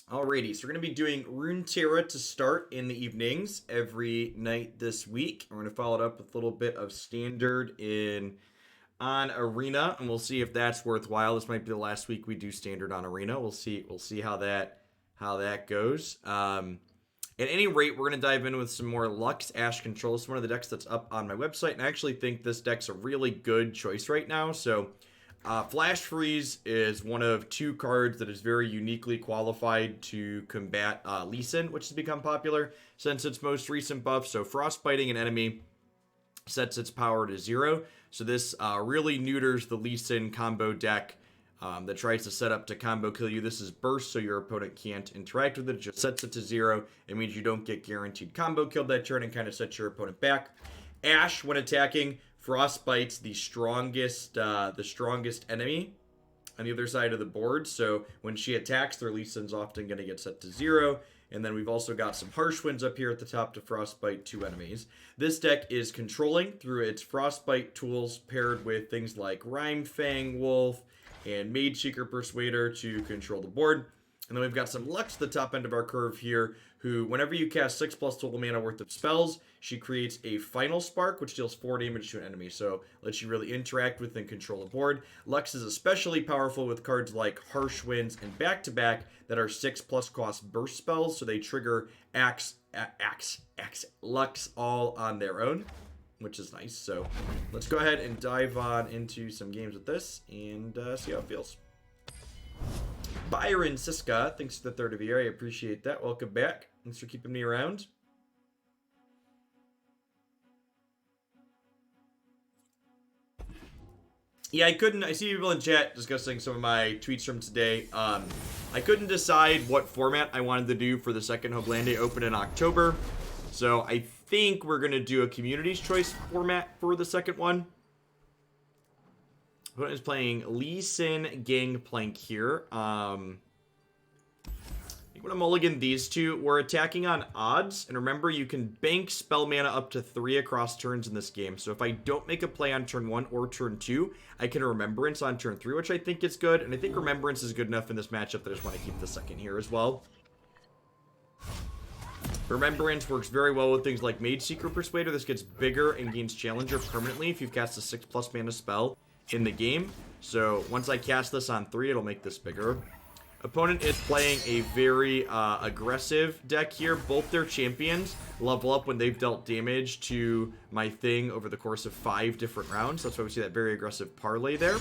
Alrighty, so we're going to be doing Runeterra to start in the evenings every night this week. We're going to follow it up with a little bit of standard on Arena, and we'll see if that's worthwhile. This might be the last week we do standard on Arena. We'll see how that goes. At any rate, we're going to dive in with some more Lux Ashe Control. It's one of the decks that's up on my website, and I actually think this deck's a really good choice right now. So Flash Freeze is one of two cards that is very uniquely qualified to combat Lee Sin, which has become popular since its most recent buff. So Frostbiting an enemy sets its power to 0. So this really neuters the Lee Sin combo deck that tries to set up to combo kill you. This is burst, so your opponent can't interact with it. It just sets it to 0. It means you don't get guaranteed combo killed that turn and kind of sets your opponent back. Ashe, when attacking, Frostbite's the strongest enemy on the other side of the board. So when she attacks, their Lee Sin's often going to get set to 0. And then we've also got some Harsh Winds up here at the top to Frostbite 2 enemies. This deck is controlling through its Frostbite tools paired with things like Rhyme Fang Wolf and Mage Seeker Persuader to control the board. And then we've got some Lux at the top end of our curve here, who, whenever you cast 6+ total mana worth of spells, she creates a Final Spark, which deals 4 damage to an enemy, so lets you really interact with and control the board. Lux is especially powerful with cards like Harsh Winds and Back-to-Back that are 6+ cost burst spells, so they trigger Lux all on their own, which is nice. So let's go ahead and dive on into some games with this and see how it feels. Byron Siska, thanks for the 3rd of the year. I appreciate that. Welcome back. Thanks for keeping me around. Yeah, I see people in chat discussing some of my tweets from today. I couldn't decide what format I wanted to do for the second Hoglande Open in October. So I think we're going to do a Community's Choice format for the second one. Opponent is playing Lee Sin Gangplank here. I'm going to mulligan these two. We're attacking on odds. And remember, you can bank spell mana up to 3 across turns in this game. So if I don't make a play on turn 1 or turn 2, I can Remembrance on turn 3, which I think is good. And I think Remembrance is good enough in this matchup that I just want to keep the second here as well. Remembrance works very well with things like Mage Seeker Persuader. This gets bigger and gains Challenger permanently if you've cast a 6+ mana spell in the game. So once I cast this on 3, it'll make this bigger. Opponent is playing a very aggressive deck here. Both their champions level up when they've dealt damage to my thing over the course of 5 different rounds. That's why we see that very aggressive parlay there.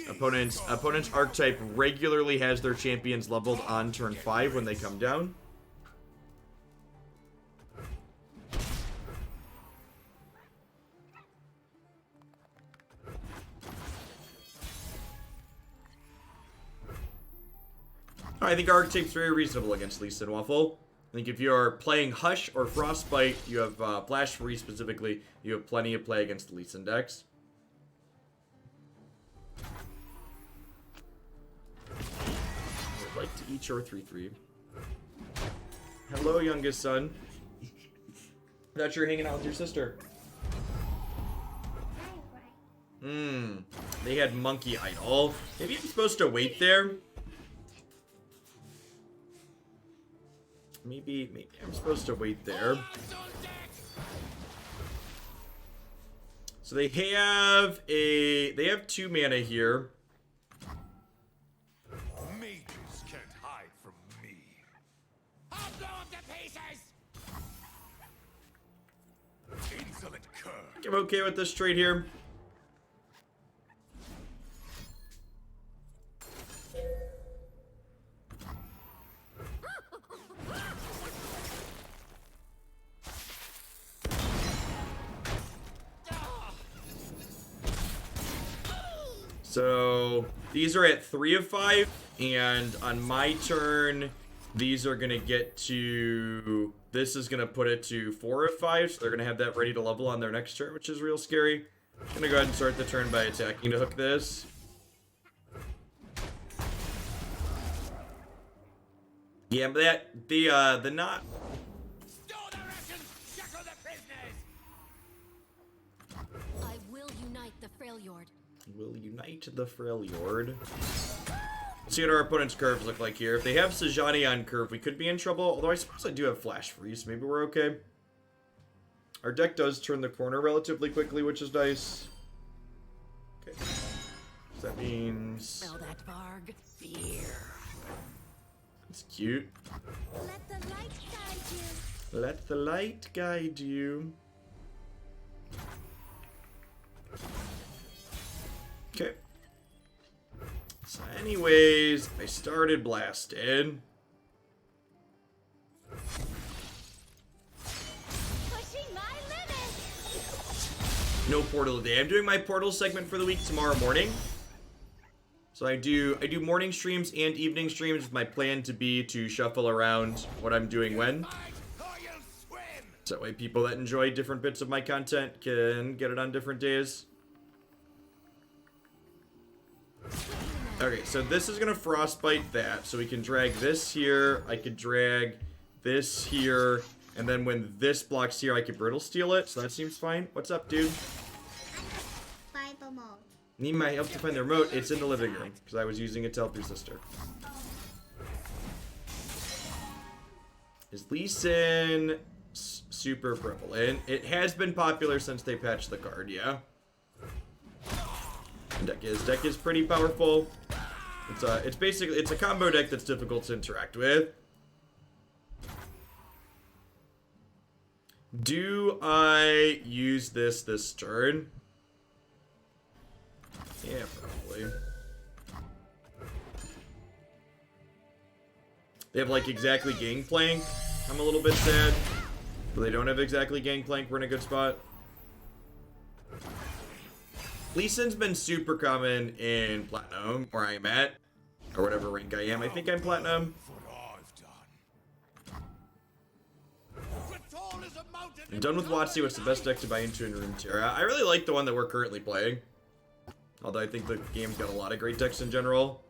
Opponent's archetype regularly has their champions leveled on turn 5 when they come down. I think our archetype's very reasonable against Lee Sin Waffle. I think if you're playing Hush or Frostbite, you have Flash Freeze specifically, you have plenty of play against the Lee Sin decks. I'd like to eat your 3/3. Hello, youngest son. I thought you were hanging out with your sister. They had Monkey Idol. Maybe I'm supposed to wait there. Maybe I'm supposed to wait there. So they have 2 mana here. Mages can't hide from me. I'll blow up the pieces. Insolent cur. I'm okay with this trade here. So these are at 3 of 5, and on my turn, these are gonna get to. This is gonna put it to 4 of 5, so they're gonna have that ready to level on their next turn, which is real scary. I'm gonna go ahead and start the turn by attacking to hook this. Yeah, but the not. Store the rations, shackle the prisoners. I will unite the Freljord. Will unite the Freljord. Let's see what our opponent's curves look like here. If they have Sejani on curve, we could be in trouble. Although I suppose I do have Flash Freeze. Maybe we're okay. Our deck does turn the corner relatively quickly, which is nice. Okay. So that means... Smell that, Varg? Fear. It's cute. Let the light guide you. Let the light guide you. Okay. So anyways, I started blasting. Pushing my limits. No portal today. I'm doing my portal segment for the week tomorrow morning. So I do morning streams and evening streams with my plan to be to shuffle around what I'm doing when. So that way people that enjoy different bits of my content can get it on different days. Okay, so this is gonna frostbite that, so we can drag this here, I could drag this here, and then when this blocks here, I could brittle steal it, so that seems fine. What's up, dude? Find the mode. Need my help to find the remote? It's in the living room, because I was using it to help your sister. Is Lee Sin super prevalent? It has been popular since they patched the card, yeah. Deck is pretty powerful. It's basically a combo deck that's difficult to interact with. Do I use this turn? Yeah, probably. They have like exactly Gangplank. I'm a little bit sad. But they don't have exactly Gangplank. We're in a good spot. Lee Sin's been super common in Platinum, where I'm at, or whatever rank I am. I think I'm Platinum. I'm done with WotC. What's the best deck to buy into in Runeterra? I really like the one that we're currently playing. Although I think the game's got a lot of great decks in general.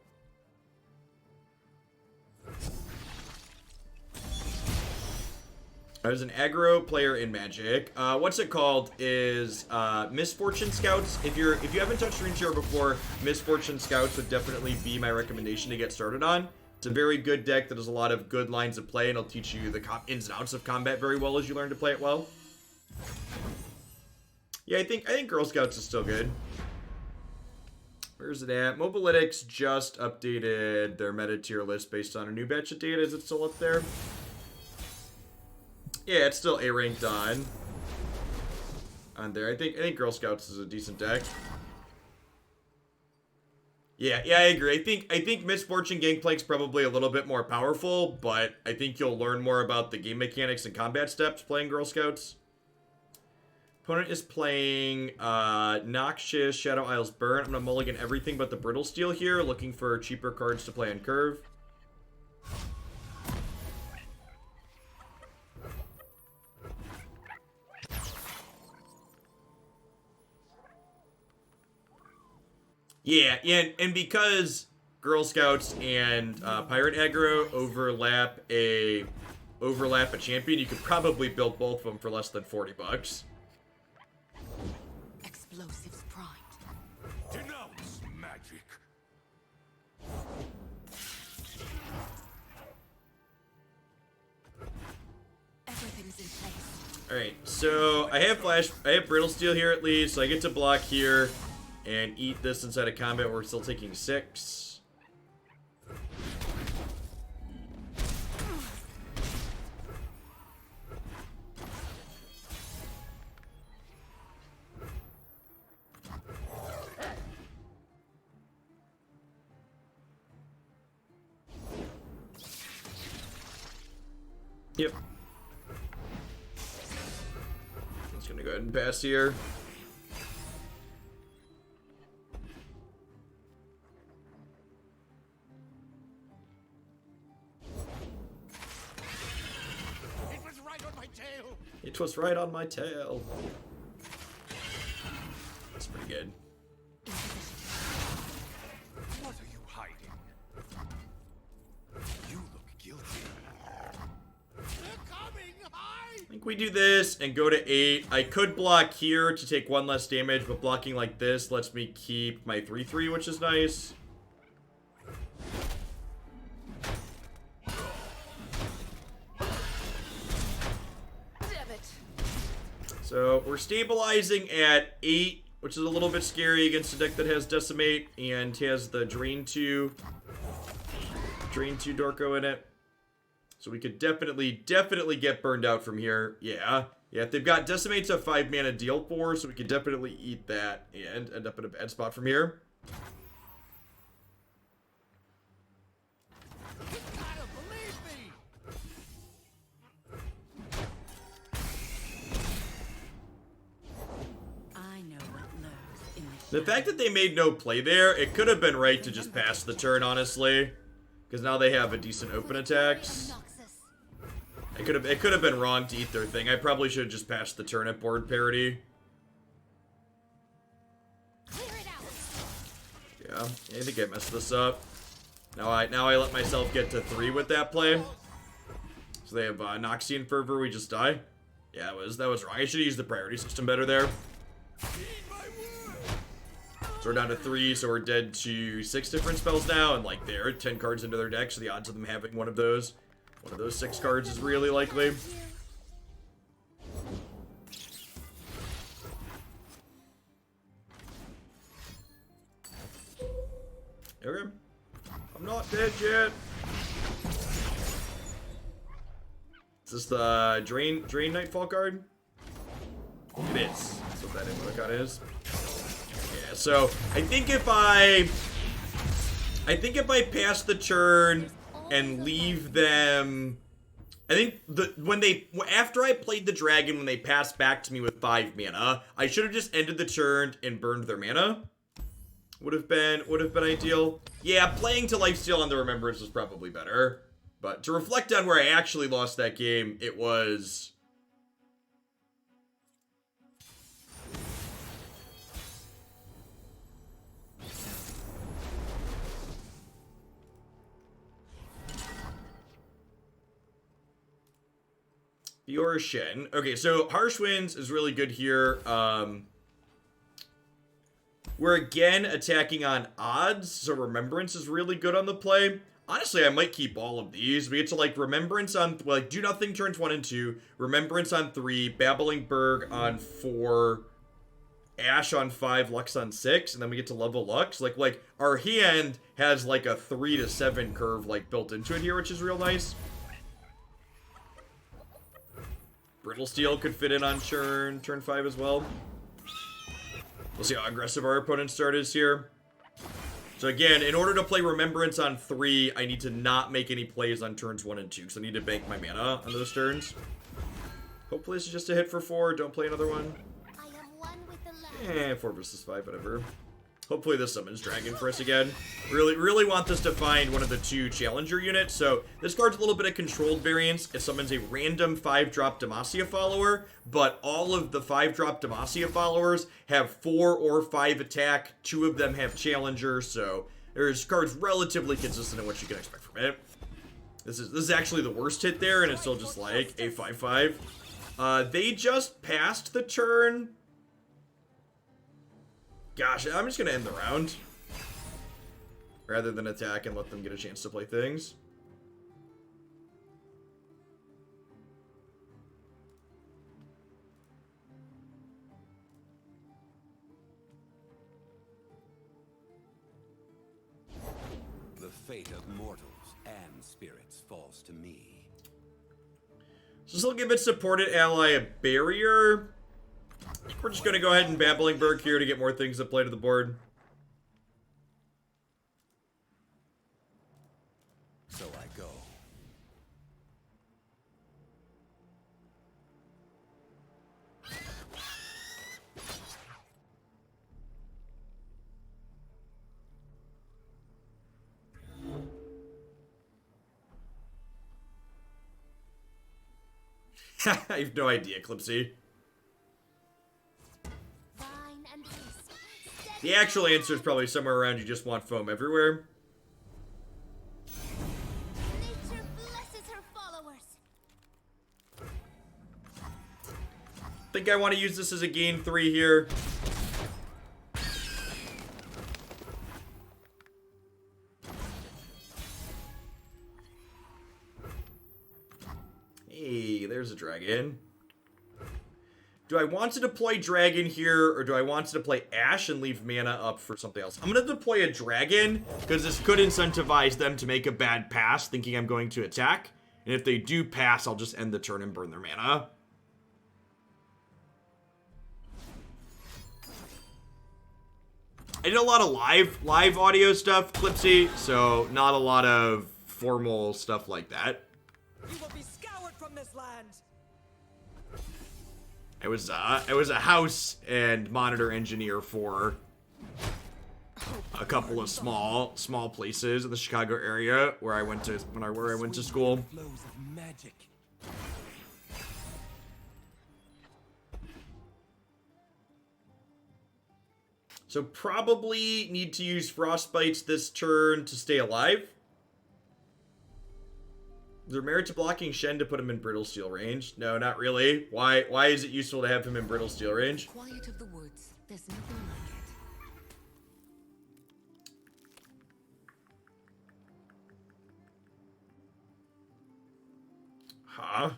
I was an aggro player in Magic. What's it called is Misfortune Scouts. If you haven't touched Runeterra before, Misfortune Scouts would definitely be my recommendation to get started on. It's a very good deck that has a lot of good lines of play, and it'll teach you the ins and outs of combat very well as you learn to play it well. Yeah, I think Girl Scouts is still good. Where's it at? Mobilytics just updated their meta tier list based on a new batch of data. Is it still up there? Yeah, it's still A ranked on there. I think Girl Scouts is a decent deck. Yeah, I agree. I think Misfortune Gangplank's probably a little bit more powerful, but I think you'll learn more about the game mechanics and combat steps playing Girl Scouts. Opponent is playing Noxious, Shadow Isles Burn. I'm gonna mulligan everything but the Brittle Steel here, looking for cheaper cards to play on curve. Yeah, and because Girl Scouts and Pirate Aggro overlap a champion, you could probably build both of them for less than $40. Explosives primed. Denounce magic. Everything's in place. Alright, so I have Brittle Steel here at least, so I get to block here and eat this inside of combat. We're still taking 6. Yep. Just gonna go ahead and pass here. It was right on my tail. It was right on my tail. That's pretty good. What are you hiding? You look guilty. They're coming! Hide! I think we do this and go to 8. I could block here to take 1 less damage, but blocking like this lets me keep my 3/3, which is nice. So we're stabilizing at 8, which is a little bit scary against a deck that has Decimate and has the Drain 2 Dorko in it. So we could definitely get burned out from here. Yeah. Yeah, if they've got Decimate's a 5 mana deal 4, so we could definitely eat that and end up in a bad spot from here. You gotta believe me! I know what lurks in The fact that they made no play there, it could have been right to just pass the turn, honestly. Because now they have a decent open attacks. It could have been wrong to eat their thing. I probably should have just passed the turn at board parity. Yeah, I think I messed this up. Now I let myself get to 3 with that play. So they have Noxian Fervor, we just die. Yeah, that was wrong. I should have used the priority system better there. So we're down to 3, so we're dead to 6 different spells now, and like they're 10 cards into their deck, so the odds of them having one of those 6 cards is really likely. Okay. I'm not dead yet. Is this the Drain Nightfall card? It is. That's what that emoticon is. Yeah, so I think if I pass the turn and leave them, I think after I played the dragon when they passed back to me with 5 mana, I should have just ended the turn and burned their mana. Would have been ideal. Yeah, playing to Lifesteal on the Remembrance was probably better. But to reflect on where I actually lost that game, it was Fiora Shen. Okay, so Harsh Winds is really good here. We're again attacking on odds, so Remembrance is really good on the play. Honestly, I might keep all of these. We get to like Remembrance on, like, Do Nothing turns 1 and 2, Remembrance on 3, Babbling Berg on 4, Ashe on 5, Lux on 6, and then we get to level Lux. Like our hand has like a 3 to 7 curve like built into it here, which is real nice. Brittle Steel could fit in on turn 5 as well. We'll see how aggressive our opponent's start is here. So again, in order to play Remembrance on 3, I need to not make any plays on turns 1 and 2, because I need to bank my mana on those turns. Hopefully this is just a hit for 4, don't play another one. 4 versus 5, whatever. Hopefully this summons Dragon for us again. Really want this to find one of the 2 Challenger units. So this card's a little bit of controlled variance. It summons a random 5-drop Demacia follower, but all of the 5-drop Demacia followers have 4 or 5 attack. 2 of them have Challenger, so there's cards relatively consistent in what you can expect from it. This is actually the worst hit there, and it's still just like a 5/5. They just passed the turn. Gosh, I'm just going to end the round. Rather than attack and let them get a chance to play things. The fate of mortals and spirits falls to me. So this will give its supported ally a barrier. I think we're just going to go ahead and Babbling Berg here to get more things to play to the board. So I go. I have no idea, Clipsy. The actual answer is probably somewhere around you just want foam everywhere. Nature blesses her followers. Think I want to use this as a gain 3 here. Hey, there's a dragon. Do I want to deploy Dragon here, or do I want to deploy Ashe and leave mana up for something else? I'm going to deploy a Dragon, because this could incentivize them to make a bad pass, thinking I'm going to attack. And if they do pass, I'll just end the turn and burn their mana. I did a lot of live audio stuff, Clipsy, so not a lot of formal stuff like that. You will be scoured from this land. I was a house and monitor engineer for a couple of small places in the Chicago area where I went to school. Flows of magic. So probably need to use Frostbites this turn to stay alive. Is there merit to blocking Shen to put him in Brittle Steel range? No, not really. Why is it useful to have him in Brittle Steel range? Quiet of the woods. There's nothing like it. Huh?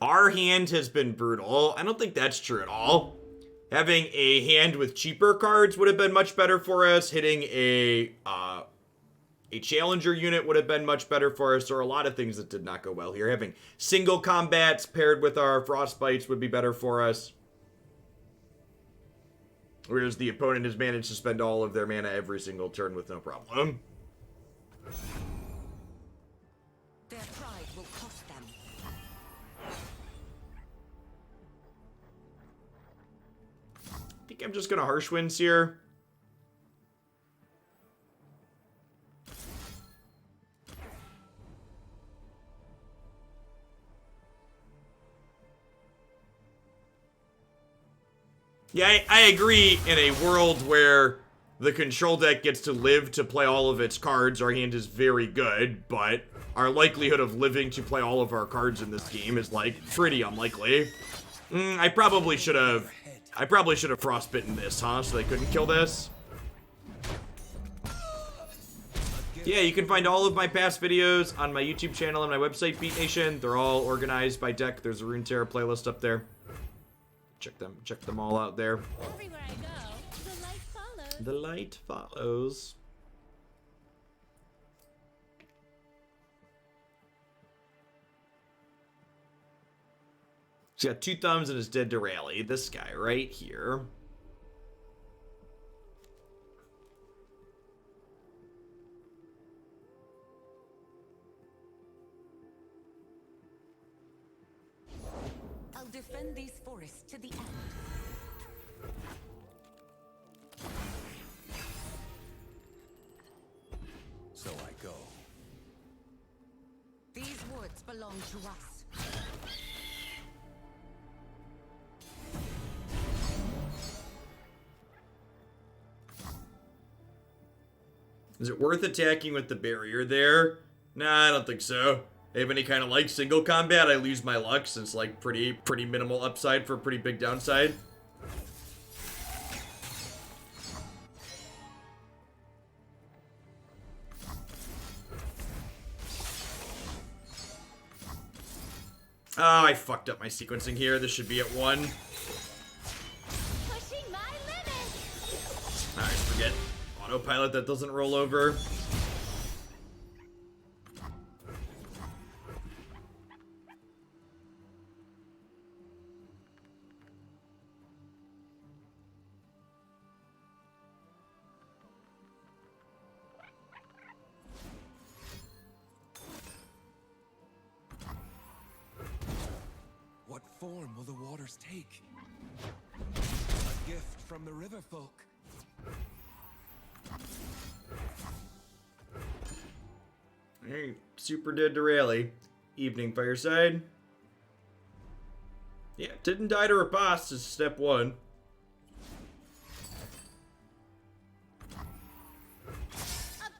Our hand has been brutal. I don't think that's true at all. Having a hand with cheaper cards would have been much better for us. Hitting a challenger unit would have been much better for us. There are a lot of things that did not go well here. Having single combats paired with our frostbites would be better for us. Whereas the opponent has managed to spend all of their mana every single turn with no problem. Their pride will cost them. I think I'm just going to Harsh Winds here. Yeah, I agree. In a world where the control deck gets to live to play all of its cards, our hand is very good, but our likelihood of living to play all of our cards in this game is, like, pretty unlikely. I probably should have frostbitten this, huh? So they couldn't kill this. Yeah, you can find all of my past videos on my YouTube channel and my website, Beat Nation. They're all organized by deck. There's a Runeterra playlist up there. Check them all out there. Everywhere I go, the light follows. The light follows. He's got 2 thumbs and is dead to rally. This guy right here. I'll defend these forests to the end. So I go. These woods belong to us. Is it worth attacking with the barrier there? Nah, I don't think so. I have any kind of, like, single combat, I lose my luck since, like, pretty minimal upside for a pretty big downside. Oh, I fucked up my sequencing here. This should be at 1. Pushing my limits. Alright, forget autopilot, that doesn't roll over. What form will the waters take? A gift from the river folk. Hey, super dead to rally. Evening fireside. Yeah, didn't die to riposte is step 1. A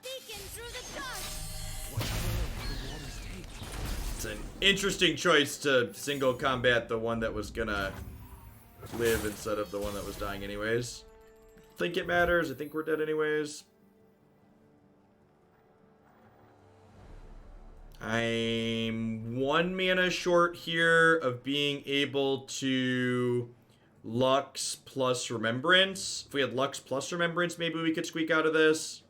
beacon through the dark. What form will the waters take? It's an Interesting choice to single combat the one that was gonna live instead of the one that was dying anyways. Think it matters. I think we're dead anyways. I'm 1 mana short here of being able to Lux plus Remembrance. If we had Lux plus Remembrance, maybe we could squeak out of this.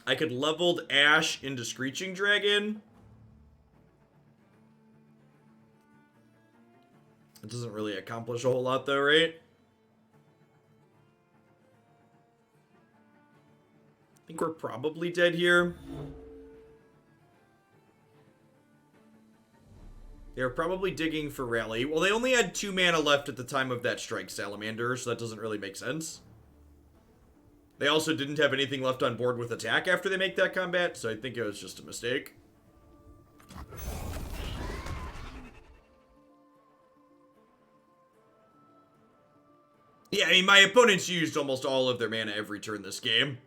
I could leveled Ashe into Screeching Dragon. It doesn't really accomplish a whole lot though, right? I think we're probably dead here. They're probably digging for Rally. Well, they only had 2 mana left at the time of that Strike Salamander, so that doesn't really make sense. They also didn't have anything left on board with attack after they make that combat, so I think it was just a mistake. Yeah, I mean, my opponents used almost all of their mana every turn this game.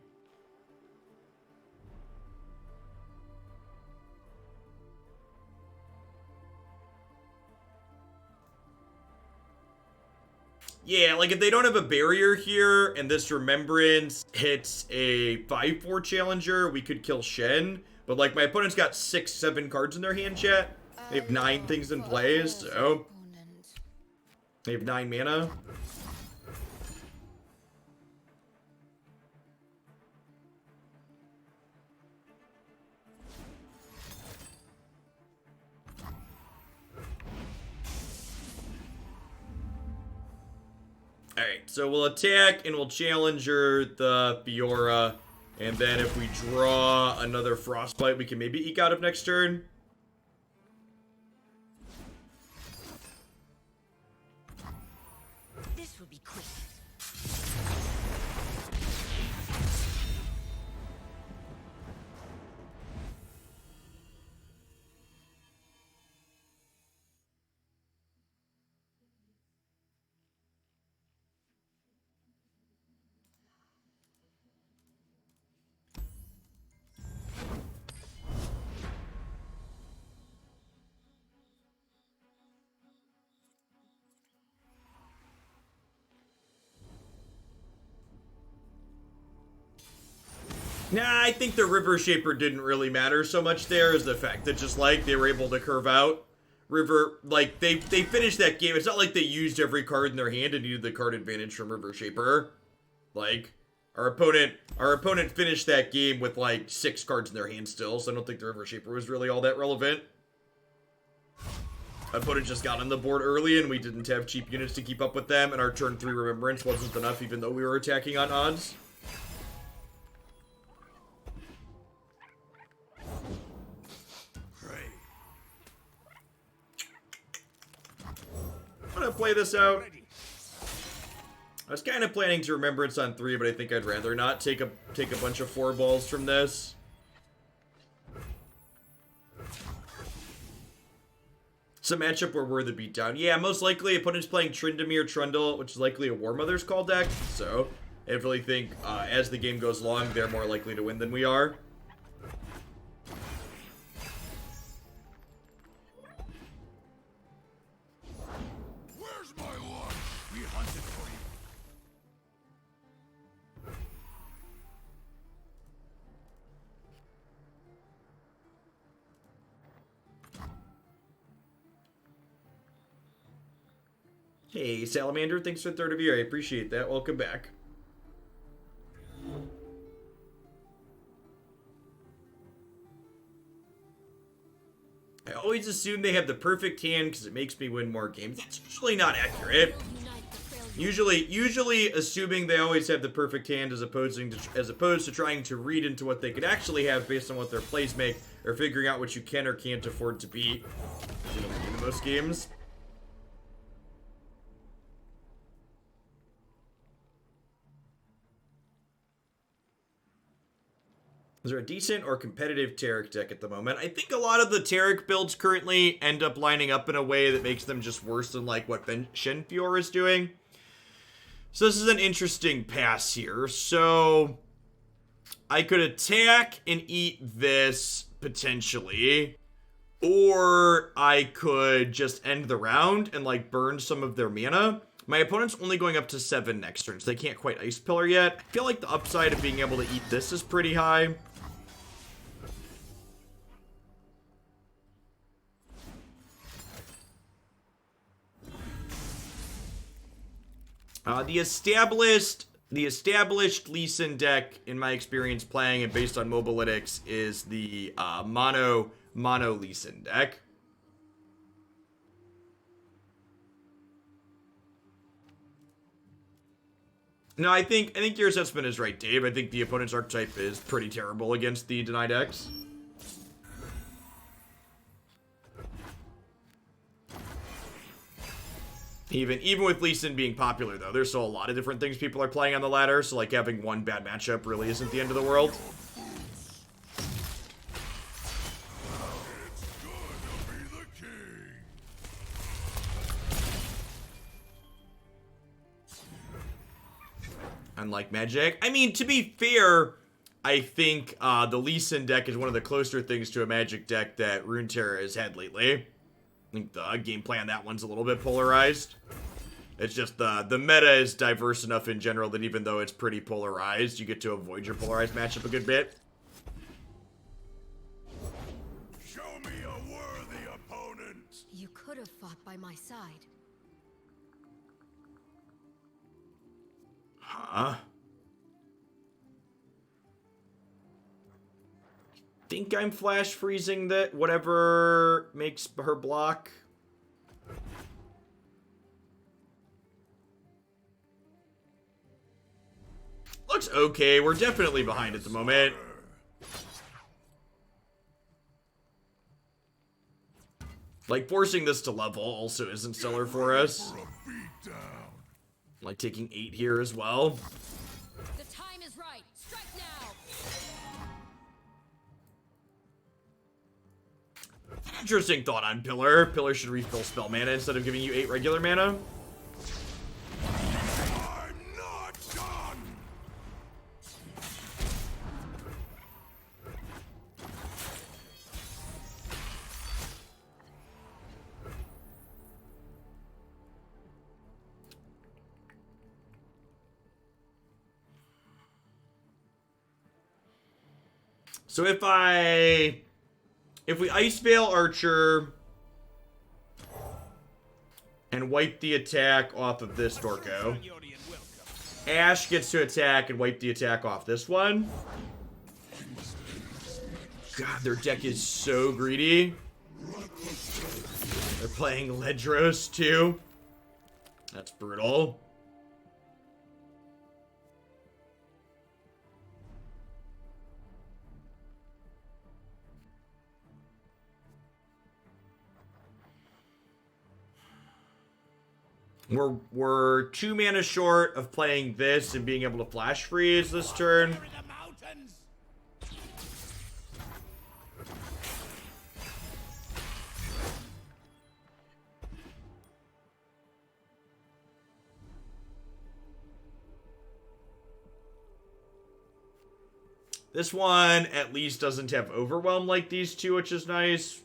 Yeah, like if they don't have a barrier here and this Remembrance hits a 5/4 challenger, we could kill Shen. But like my opponent's got 6, 7 cards in their hand, chat. They have 9 things in play, so they have 9 mana. Alright, so we'll attack and we'll challenger the Fiora. And then if we draw another Frostbite, we can maybe eke out of next turn. This will be quick. Nah, I think the River Shaper didn't really matter so much there as the fact that just like they were able to curve out River, like they finished that game. It's not like they used every card in their hand and needed the card advantage from River Shaper. Like our opponent finished that game with like 6 cards in their hand still, so I don't think the River Shaper was really all that relevant. Our opponent just got on the board early and we didn't have cheap units to keep up with them, and our turn 3 Remembrance wasn't enough even though we were attacking on odds. I'm gonna play this out. I was kind of planning to Remembrance on 3, but I think I'd rather not take a bunch of 4 balls from this. It's a matchup where we're the beatdown. Yeah, most likely opponent's playing Tryndamere Trundle, which is likely a War Mother's Call deck. So I really think as the game goes along, they're more likely to win than we are. Hey, Salamander, thanks for the 3rd of year. I appreciate that. Welcome back. I always assume they have the perfect hand because it makes me win more games. That's usually not accurate. Usually assuming they always have the perfect hand as opposed to trying to read into what they could actually have based on what their plays make, or figuring out what you can or can't afford to beat. You know, in most games. Is there a decent or competitive Taric deck at the moment? I think a lot of the Taric builds currently end up lining up in a way that makes them just worse than like what Shen Fiora is doing. So this is an interesting pass here. So I could attack and eat this, potentially. Or I could just end the round and, like, burn some of their mana. My opponent's only going up to 7 next turn, so they can't quite Ice Pillar yet. I feel like the upside of being able to eat this is pretty high. The established Lee Sin deck, in my experience playing and based on Mobalytics, is the mono Lee Sin deck. No, I think your assessment is right, Dave. I think the opponent's archetype is pretty terrible against the denied X. Even with Lee Sin being popular, though, there's still a lot of different things people are playing on the ladder, so, like, having one bad matchup really isn't the end of the world. Unlike Magic. I mean, to be fair, I think the Lee Sin deck is one of the closer things to a Magic deck that Runeterra has had lately. I think the gameplay on that one's a little bit polarized. It's just the meta is diverse enough in general that even though it's pretty polarized, you get to avoid your polarized matchup a good bit. Show me a worthy opponent. You could have fought by my side. Huh? Think I'm flash freezing that whatever makes her block. Looks okay. We're definitely behind at the moment. Like, forcing this to level also isn't stellar for us. Like, taking 8 here as well. The time is right. Strike now. Interesting thought on Pillar. Pillar should refill spell mana instead of giving you 8 regular mana. I'm not done. So if we Ice Veil Archer and wipe the attack off of this Dorko, Ashe gets to attack and wipe the attack off this one. God, their deck is so greedy. They're playing Ledros too. That's brutal. We're 2 mana short of playing this and being able to flash freeze this turn. This one at least doesn't have Overwhelm like these two, which is nice.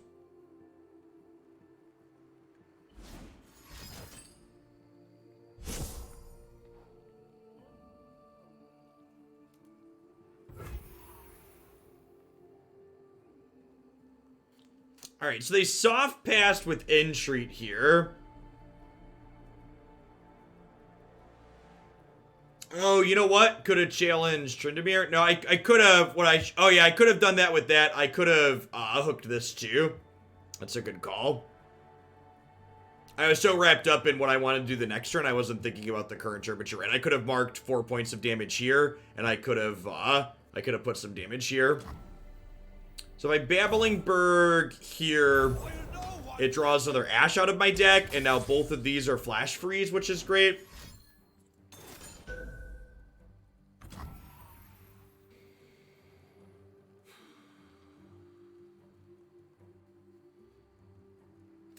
Alright, so they soft passed with Entreat here. Oh, you know what? Could have challenged Tryndamere. No, I could have. Oh yeah, I could have done that with that. I could have hooked this too. That's a good call. I was so wrapped up in what I wanted to do the next turn, I wasn't thinking about the current turn, but you're right. I could have marked 4 points of damage here, and I could have put some damage here. So by Babbling Berg here, it draws another Ashe out of my deck, and now both of these are Flash Freeze, which is great.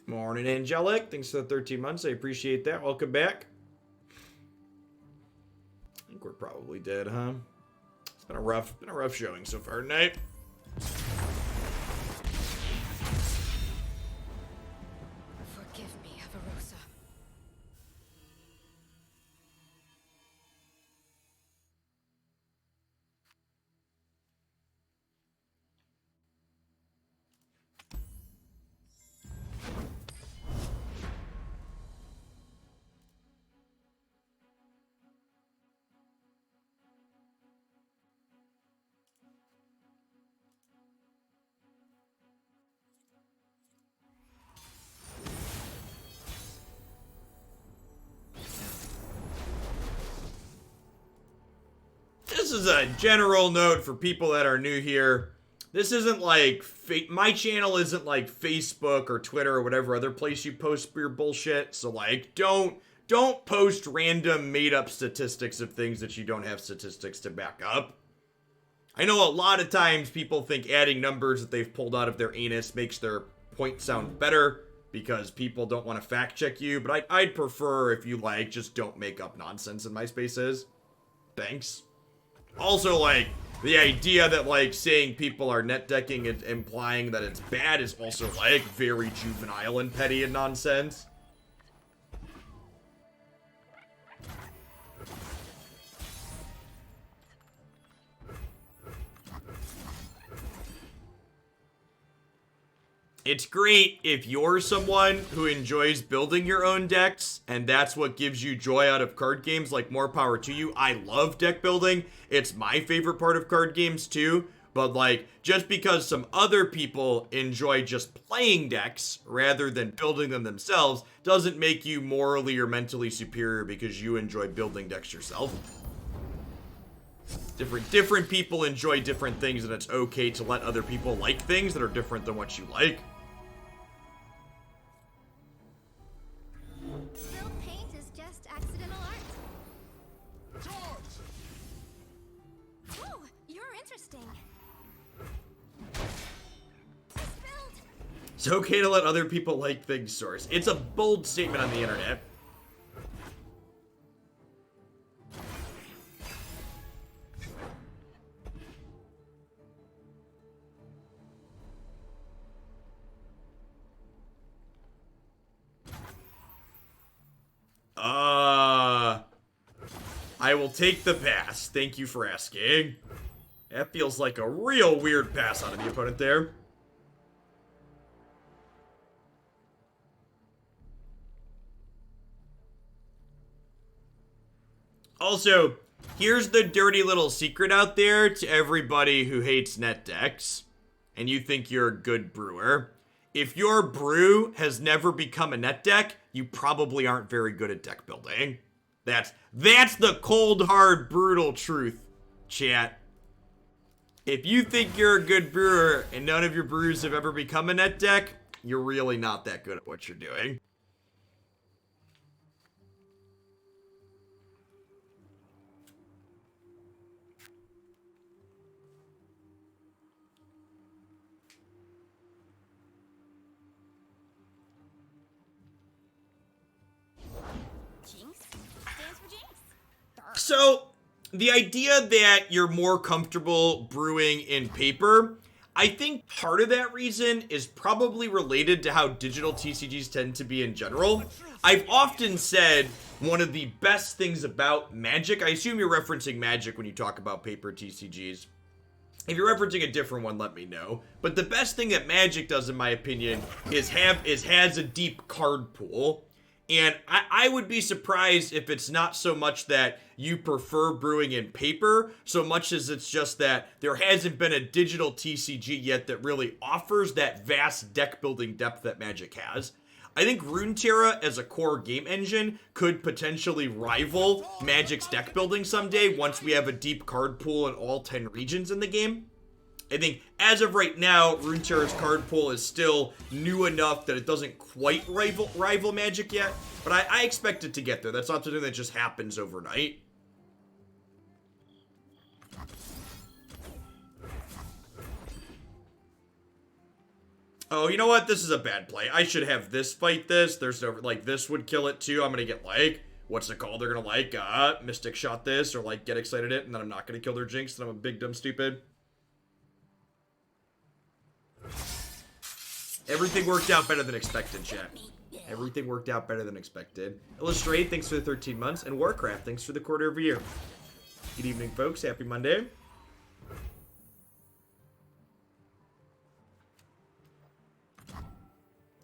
Morning, Angelic. Thanks for the 13 months. I appreciate that. Welcome back. I think we're probably dead, huh? It's been a rough showing so far tonight. Forgive me, Avarosa. This is a general note for people that are new here. This isn't like, my channel isn't like Facebook or Twitter or whatever other place you post your bullshit. So like, don't post random made up statistics of things that you don't have statistics to back up. I know a lot of times people think adding numbers that they've pulled out of their anus makes their point sound better because people don't want to fact check you, but I'd prefer if you like, just don't make up nonsense in my spaces. Thanks. Also, like, the idea that, like, saying people are net decking and implying that it's bad is also, like, very juvenile and petty and nonsense. It's great if you're someone who enjoys building your own decks, and that's what gives you joy out of card games, like, more power to you. I love deck building. It's my favorite part of card games, too. But, like, just because some other people enjoy just playing decks rather than building them themselves doesn't make you morally or mentally superior because you enjoy building decks yourself. Different people enjoy different things, and it's okay to let other people like things that are different than what you like. Spilled paint is just accidental art. Oh, you're interesting. Spilled. It's okay to let other people like things, Source. It's a bold statement on the internet. I will take the pass. Thank you for asking. That feels like a real weird pass out of the opponent there. Also, here's the dirty little secret out there to everybody who hates net decks, and you think you're a good brewer. If your brew has never become a net deck, you probably aren't very good at deck building. That's the cold, hard, brutal truth, chat. If you think you're a good brewer and none of your brews have ever become a net deck, you're really not that good at what you're doing. Jinx stands for Jinx. So, the idea that you're more comfortable brewing in paper, I think part of that reason is probably related to how digital TCGs tend to be in general. I've often said one of the best things about Magic, I assume you're referencing Magic when you talk about paper TCGs. If you're referencing a different one, let me know. But the best thing that Magic does, in my opinion, is has a deep card pool. And I would be surprised if it's not so much that you prefer brewing in paper, so much as it's just that there hasn't been a digital TCG yet that really offers that vast deck building depth that Magic has. I think Runeterra as a core game engine could potentially rival Magic's deck building someday once we have a deep card pool in all 10 regions in the game. I think as of right now, Runeterra's card pool is still new enough that it doesn't quite rival Magic yet, but I expect it to get there. That's not something that just happens overnight. Oh, you know what? This is a bad play. I should have this fight this. There's no, like, this would kill it too. I'm gonna get, like, what's it called? They're gonna like, Mystic shot this, or like get excited it, and then I'm not gonna kill their Jinx, and I'm a big dumb stupid. Everything worked out better than expected, chat. Everything worked out better than expected. Illustrate, thanks for the 13 months, and Warcraft, thanks for the quarter of a year. Good evening, folks. Happy Monday.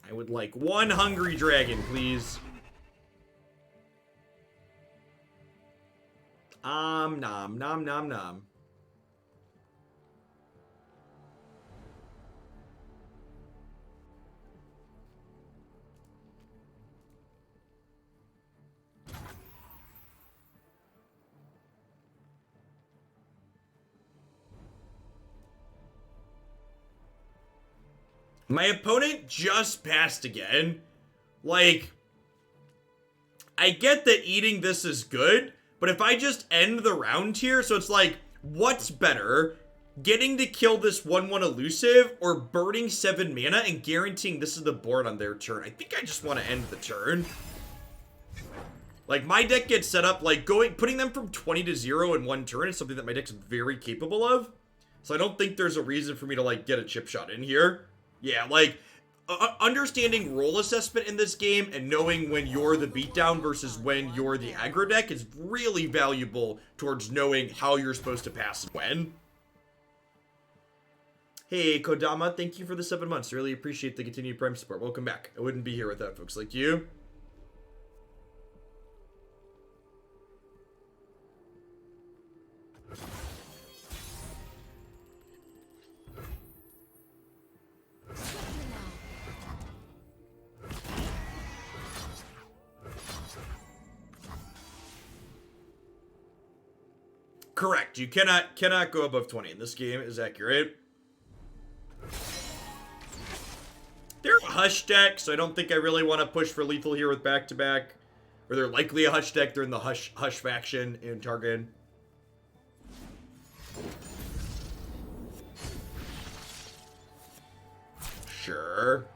I would like one hungry dragon, please. Nom, nom, nom, nom. My opponent just passed again. Like, I get that eating this is good, but if I just end the round here, so it's like, what's better? Getting to kill this 1/1 elusive or burning 7 mana and guaranteeing this is the board on their turn? I think I just want to end the turn. Like, my deck gets set up, like, putting them from 20 to 0 in one turn is something that my deck's very capable of. So I don't think there's a reason for me to, like, get a chip shot in here. Yeah, like, understanding role assessment in this game and knowing when you're the beatdown versus when you're the aggro deck is really valuable towards knowing how you're supposed to pass and when. Hey, Kodama, thank you for the 7 months. Really appreciate the continued Prime support. Welcome back. I wouldn't be here without folks like you. Correct. You cannot go above 20 in this game. Is accurate. They're a Hush deck, so I don't think I really want to push for lethal here with back-to-back. Or they're likely a Hush deck. They're in the Hush faction in Target. Sure.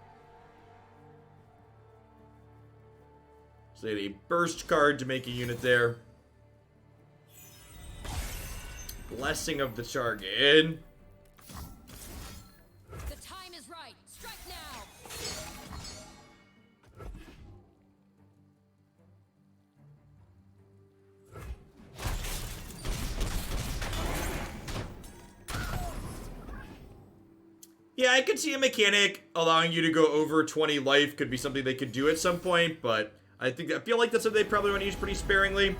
So they had a burst card to make a unit there. Blessing of the target. The time is right. Strike now. Yeah, I could see a mechanic allowing you to go over 20 life could be something they could do at some point, but I feel like that's something they probably want to use pretty sparingly.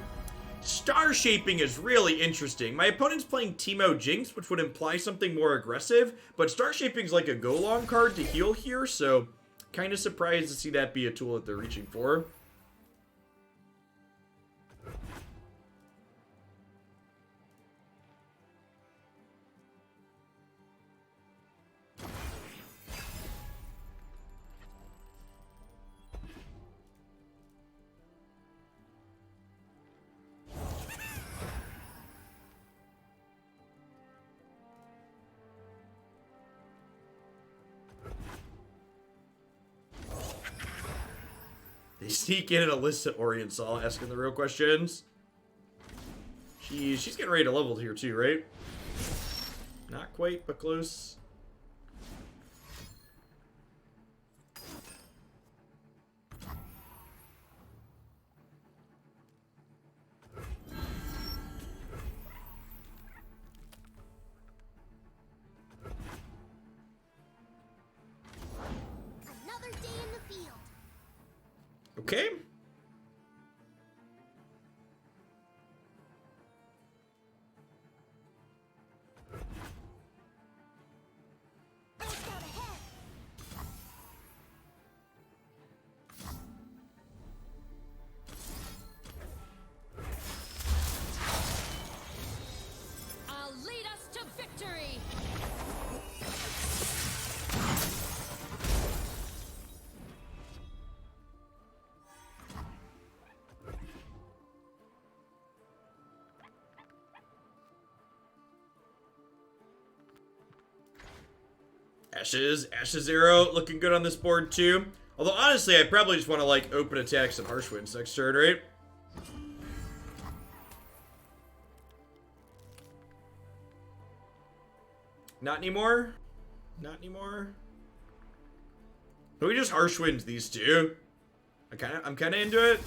Star shaping is really interesting. My opponent's playing Teemo Jinx, which would imply something more aggressive, but star shaping's like a go long card to heal here, so kind of surprised to see that be a tool that they're reaching for. They sneak in and Alyssa Oriental asking the real questions. She's getting ready to level here too, right? Not quite, but close. Another day in the field. Okay. I'll lead us to victory. Ashe's Arrow looking good on this board too. Although honestly, I probably just want to like open attacks and Harsh Winds next turn, right? Not anymore? Not anymore? Can we just harsh wind these two? I'm kinda into it.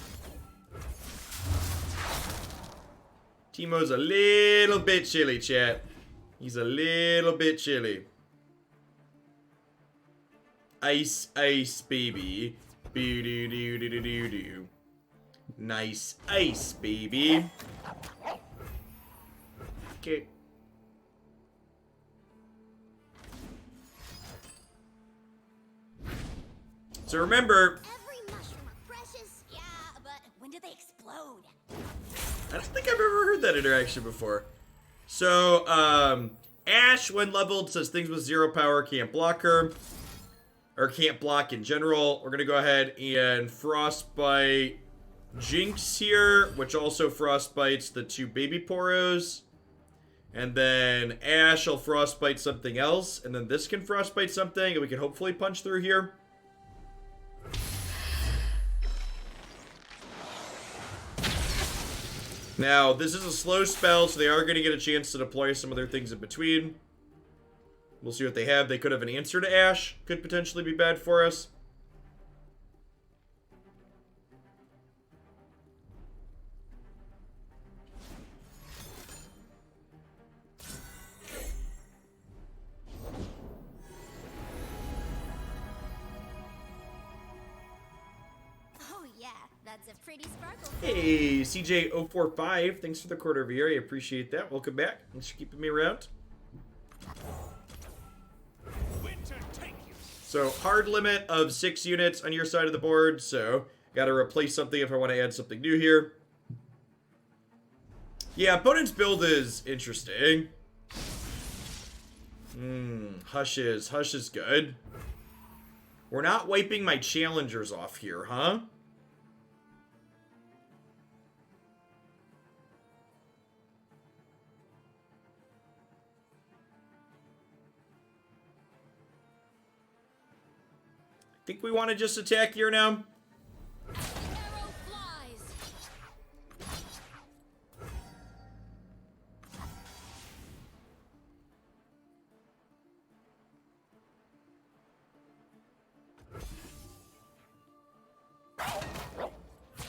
Teemo's a little bit chilly, chat. He's a little bit chilly. Ice, ice, baby. Boo doo doo doo doo doo doo. Nice ice, baby. Okay. So remember, Every mushroom are precious. Yeah, but when do they explode? I don't think I've ever heard that interaction before. So, Ashe, when leveled, says things with 0 power can't block her. Or can't block in general. We're going to go ahead and Frostbite Jinx here, which also Frostbites the 2 baby Poros. And then Ashe will Frostbite something else. And then this can Frostbite something, and we can hopefully punch through here. Now, this is a slow spell, so they are going to get a chance to deploy some other things in between. We'll see what they have. They could have an answer to Ashe. Could potentially be bad for us. Oh yeah, that's a pretty sparkle. Hey, CJ045. Thanks for the quarter of a year. I appreciate that. Welcome back. Thanks for keeping me around. Winter take you. So, hard limit of 6 units on your side of the board. So, got to replace something if I want to add something new here. Yeah, opponent's build is interesting. Hush is good. We're not wiping my challengers off here, huh? Think we want to just attack here now? Arrow flies.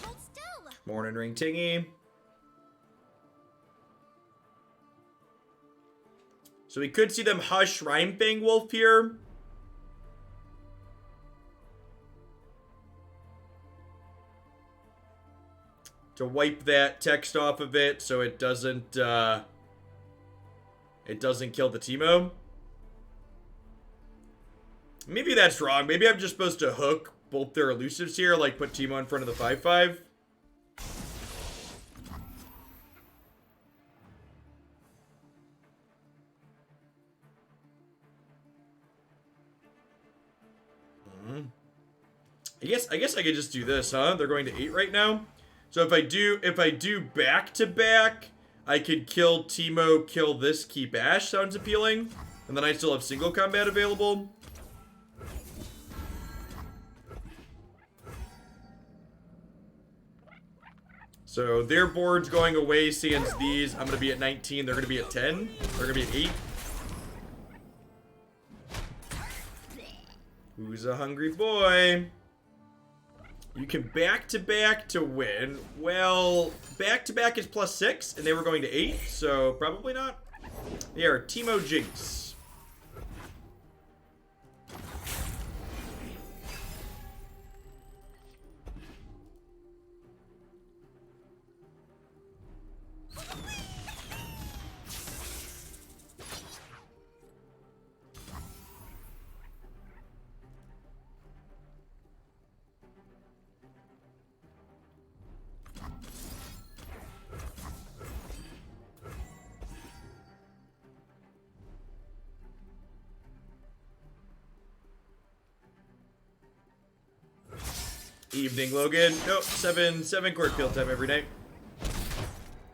Hold still. Morning ring tingy. So we could see them hush Rhyme Fang Wolf here. To wipe that text off of it so it doesn't kill the Teemo. Maybe that's wrong. Maybe I'm just supposed to hook both their elusives here, like put Teemo in front of the 5/5. I guess I could just do this, huh? They're going to 8 right now. So if I do back to back, I could kill Teemo, kill this, keep Ashe. Sounds appealing. And then I still have single combat available. So their board's going away, sans these. I'm gonna be at 19. They're gonna be at 10. They're gonna be at 8. Who's a hungry boy? You can back-to-back to win. Well, back-to-back is +6, and they were going to 8, so probably not. They are Teemo Jinx. Evening, Logan. Nope, 7 court field time every night.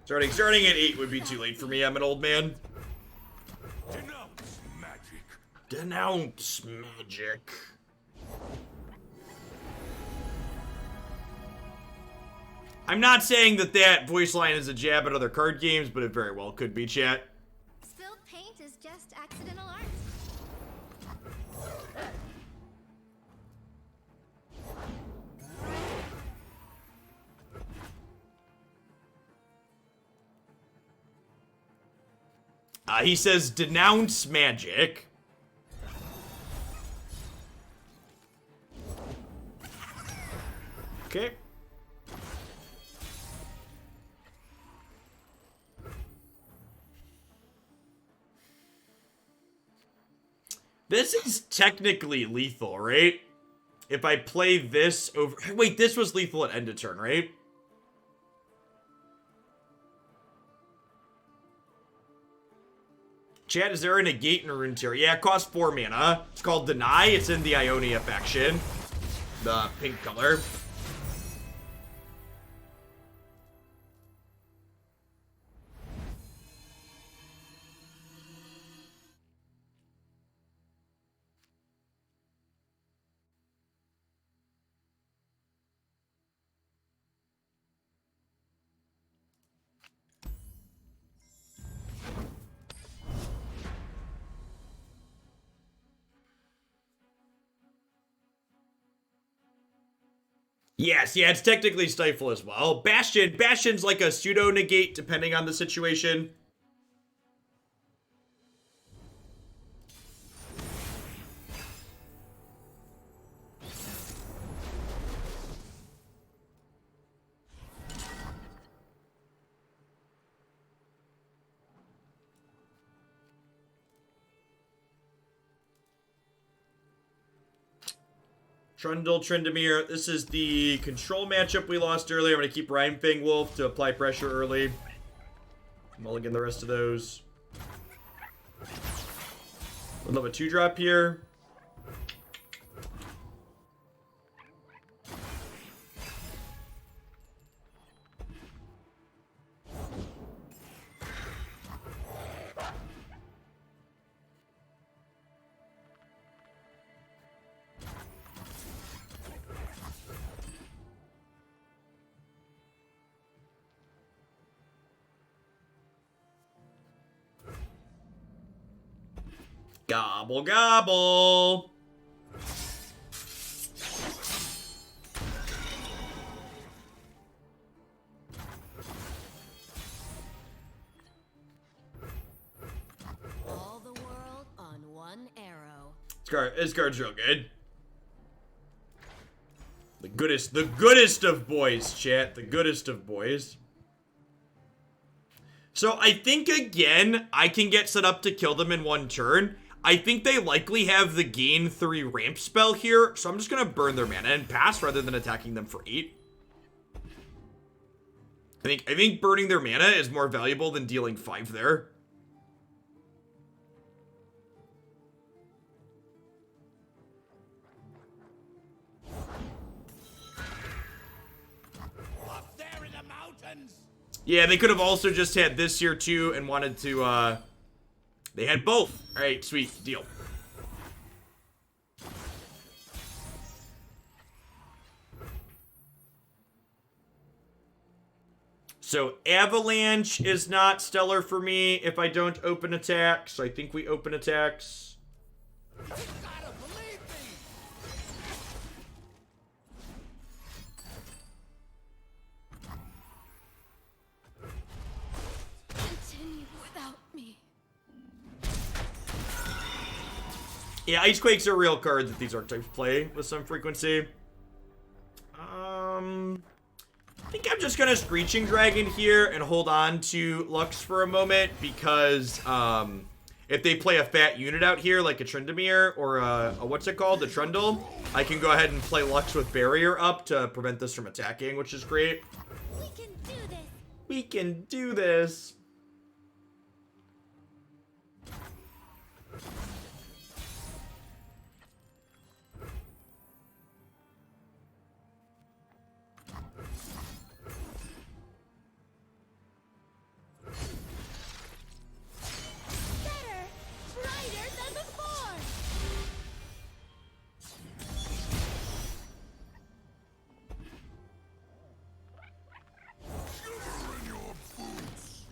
Starting at 8 would be too late for me. I'm an old man. Denounce magic. Denounce magic. I'm not saying that voice line is a jab at other card games, but it very well could be, chat. Spilled paint paint is just accidental art. He says denounce magic. Okay. This is technically lethal, right? If I play this over... Wait, this was lethal at end of turn, right? Chat, is there a negate in Runeterra? Yeah, it costs 4 mana. It's called Deny. It's in the Ionia faction. The pink color. Yes, yeah, it's technically Stifle as well. Bastion's like a pseudo-negate depending on the situation. Trundle, Tryndamere. This is the control matchup we lost earlier. I'm going to keep Rhymefang Wolf to apply pressure early. Mulligan the rest of those. Would love a 2-drop here. Gobble, gobble. All the world on one arrow. This card's real good. The goodest of boys, chat. The goodest of boys. So I think, again, I can get set up to kill them in 1 turn. I think they likely have the gain 3 ramp spell here, so I'm just going to burn their mana and pass rather than attacking them for 8. I think burning their mana is more valuable than dealing 5 there. Up there in the mountains! Yeah, they could have also just had this here too and wanted to, they had both. Alright, sweet. Deal. So, Avalanche is not stellar for me if I don't open attack, so I think we open attacks. You gotta believe me! Continue without me. Yeah, Icequake's a real card that these archetypes play with some frequency. I think I'm just gonna Screeching Dragon here and hold on to Lux for a moment because, if they play a fat unit out here, like a Tryndamere or a what's it called, the Trundle, I can go ahead and play Lux with Barrier up to prevent this from attacking, which is great. We can do this. We can do this. Better, brighter than before. Sugar in your boots!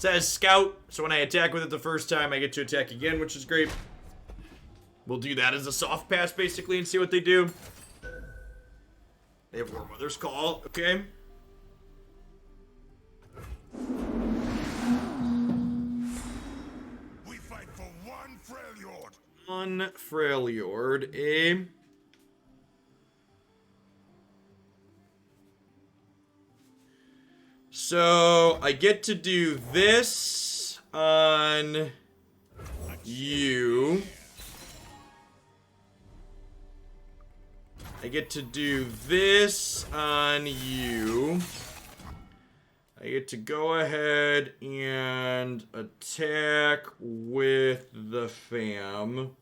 says Scout, so when I attack with it the first time, I get to attack again, which is great. We'll do that as a soft pass, basically, and see what they do. They have War Mother's Call, okay. We fight for one Freljord. On Freljord, eh? So, I get to do this on you. I get to do this on you. I get to go ahead and attack with the fam.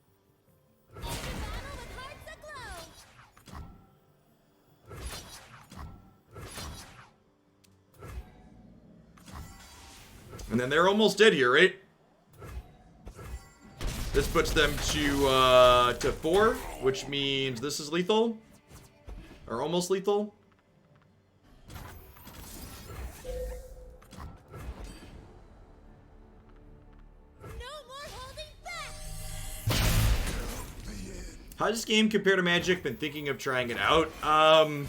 And then they're almost dead here, right? This puts them to 4, which means this is lethal. Or almost lethal. How does this game compare to Magic? Been thinking of trying it out. I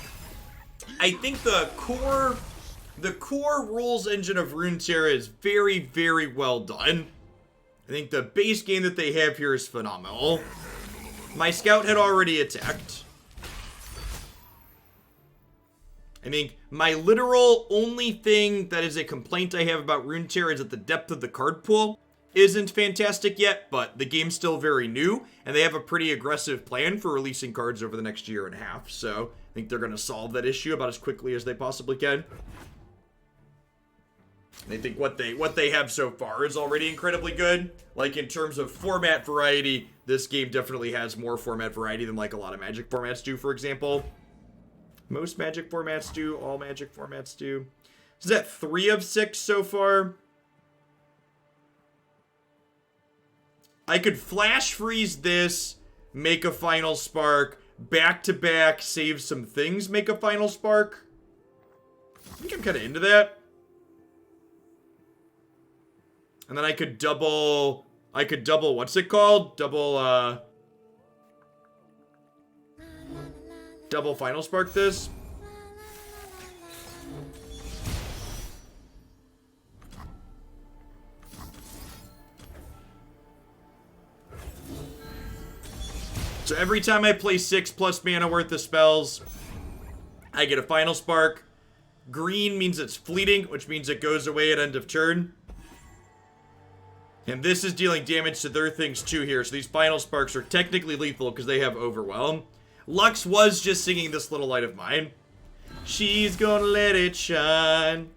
think the core rules engine of Runeterra is very, very well done. I think the base game that they have here is phenomenal. My scout had already attacked. I think my literal only thing that is a complaint I have about Runeterra is that the depth of the card pool isn't fantastic yet, but the game's still very new, and they have a pretty aggressive plan for releasing cards over the next year and a half, so I think they're going to solve that issue about as quickly as they possibly can. And I think what they have so far is already incredibly good. Like, in terms of format variety, this game definitely has more format variety than, like, a lot of Magic formats do, for example. Most Magic formats do. All Magic formats do. Is that 3 of 6 so far? I could flash freeze this, make a final spark, back-to-back, save some things, make a final spark. I think I'm kind of into that. And then I could double, what's it called? Double final spark this. So every time I play 6 plus mana worth of spells, I get a final spark. Green means it's fleeting, which means it goes away at end of turn. And this is dealing damage to their things too here, so these final sparks are technically lethal because they have overwhelm. Lux was just singing this little light of mine. She's gonna let it shine.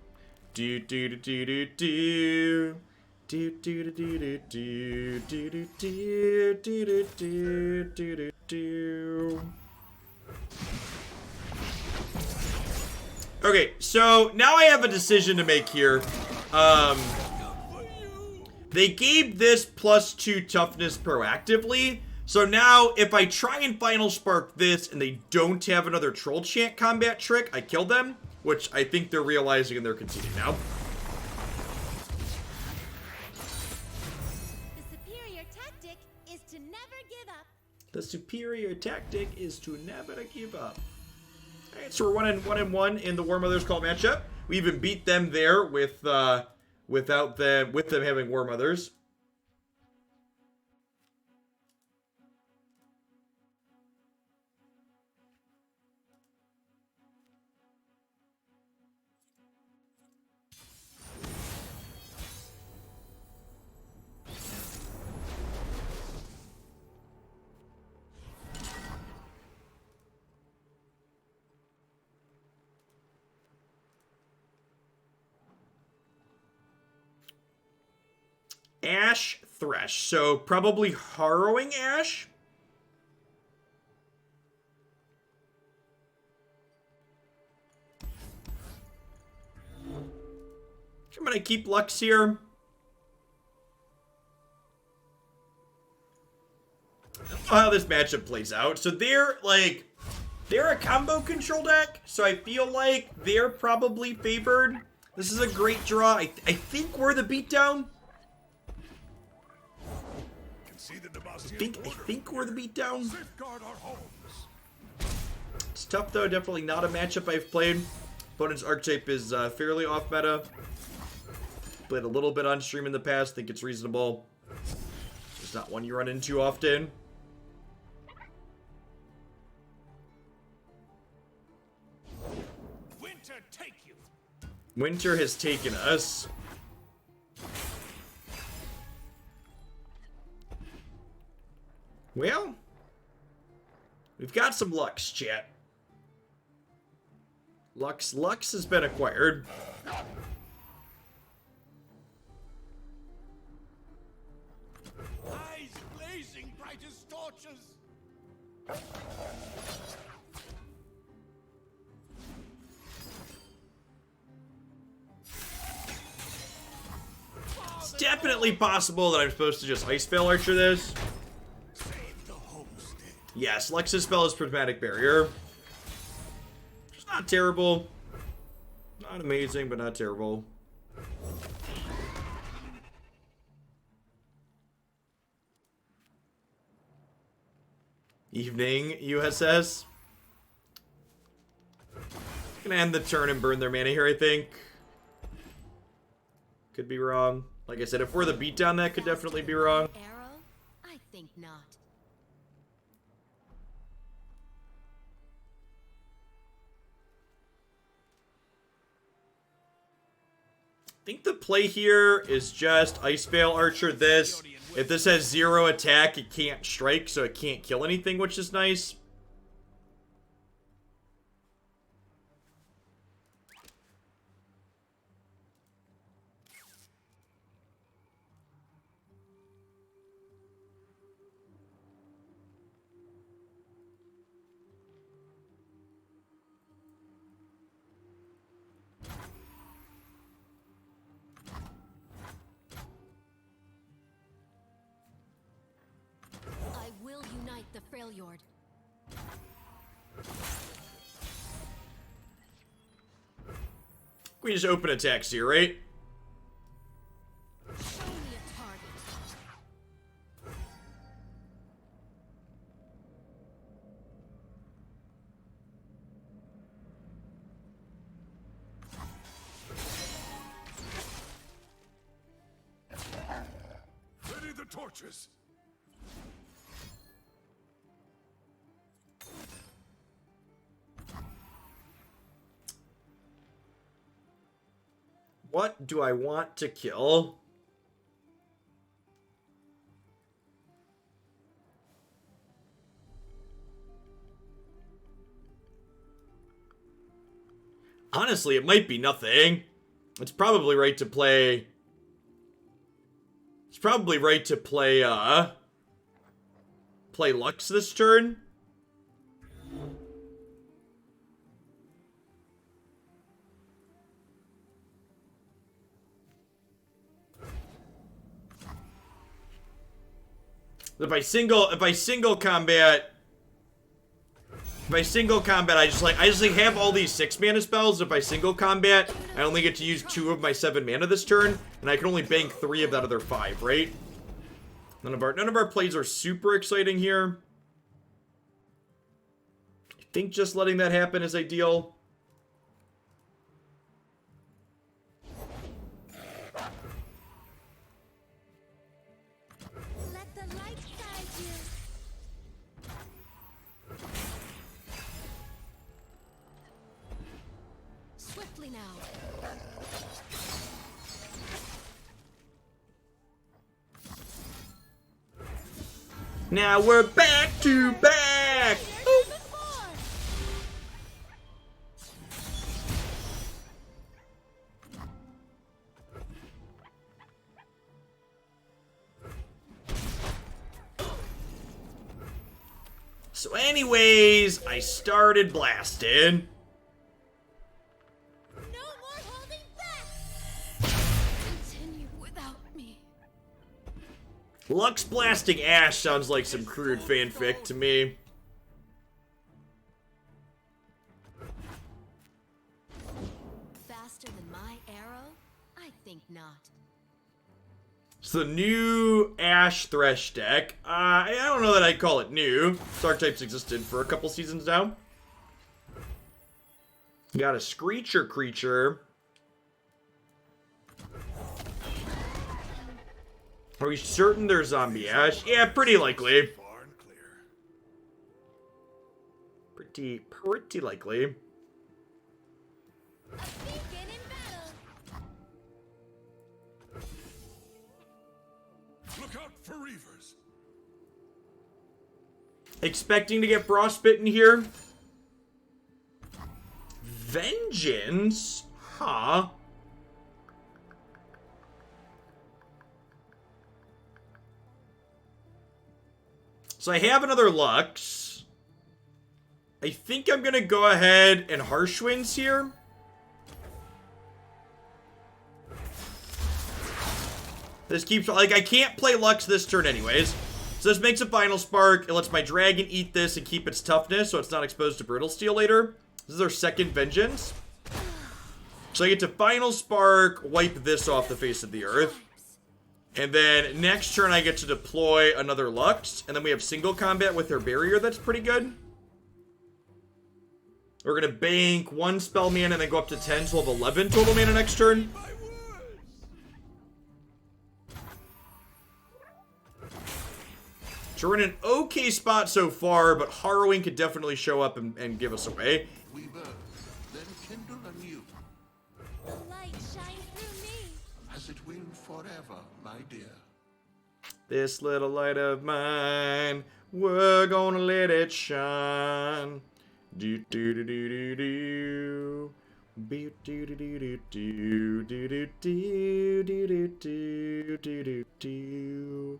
Do do do do do do. Do do do do do do do do do do do do do. Okay, so now I have a decision to make here. They gave this +2 toughness proactively. So now, if I try and final spark this and they don't have another troll chant combat trick, I kill them, which I think they're realizing and they're conceding now. The superior tactic is to never give up. Alright, so we're 1-1 in the War Mother's Call matchup. We even beat them there with with them having War Mothers. Ashe, Thresh. So probably Harrowing Ashe. I'm gonna keep Lux here. I don't know how this matchup plays out. So they're a combo control deck, so I feel like they're probably favored. This is a great draw. I think we're the beatdown. I think we're the beatdown. Safeguard our homes. It's tough though. Definitely not a matchup I've played. Opponent's archetype is fairly off meta. Played a little bit on stream in the past. Think it's reasonable. It's not one you run into often. Winter take you. Winter has taken us. Well, we've got some Lux, chat. Lux has been acquired. Eyes blazing bright as torches. It's definitely possible that I'm supposed to just Ice Veil Archer this. Save the homestead. Yes, Lux's spell is Prismatic Barrier. Which is not terrible. Not amazing, but not terrible. Evening, USS. Gonna end the turn and burn their mana here, I think. Could be wrong. Like I said, if we're the beatdown, that could definitely be wrong. Arrow? I think not. I think the play here is just Ice Veil Archer this. If this has 0 attack, it can't strike, so it can't kill anything, which is nice. I will unite the Freljord. We just open attacks here, right? Show me a target. Ready the torches. What do I want to kill? Honestly, it might be nothing. It's probably right to play... It's probably right to play, play Lux this turn. If I single combat, I just like have all these 6 mana spells. If I single combat, I only get to use 2 of my 7 mana this turn, and I can only bank 3 of that other 5, right? None of our plays are super exciting here. I think just letting that happen is ideal. Let the light guide you. Swiftly now. Now we're back to back. There's even more. So anyways, I started blasting. No more holding back. Continue without me. Lux blasting Ashe sounds like some crude fanfic to me. Faster than my arrow. not. It's the new Ashe Thresh deck. I don't know that I'd call it new. This archetype's existed for a couple seasons now. Got a Screecher creature. Are we certain they're zombie Ashe? Yeah, pretty likely. Far and clear. Pretty likely. A beacon in battle. Look out for Reavers. Expecting to get frostbitten here. Vengeance? Huh. So I have another Lux. I think I'm gonna go ahead and Harsh Winds here. This keeps, like, I can't play Lux this turn anyways. So this makes a Final Spark. It lets my dragon eat this and keep its toughness so it's not exposed to Brittle Steel later. This is our second Vengeance. So I get to Final Spark, wipe this off the face of the earth. And then next turn I get to deploy another Lux. And then we have single combat with her barrier. That's pretty good. We're going to bank 1 spell mana and then go up to 10. So we'll have 11 total mana next turn. So we're in an okay spot so far, but Harrowing could definitely show up and give us away. We burn, then kindle anew, The light shines through me. as it will forever, my dear. This little light of mine, we're gonna let it shine. Do do do do do do. Do do do do do do do do do do do do do.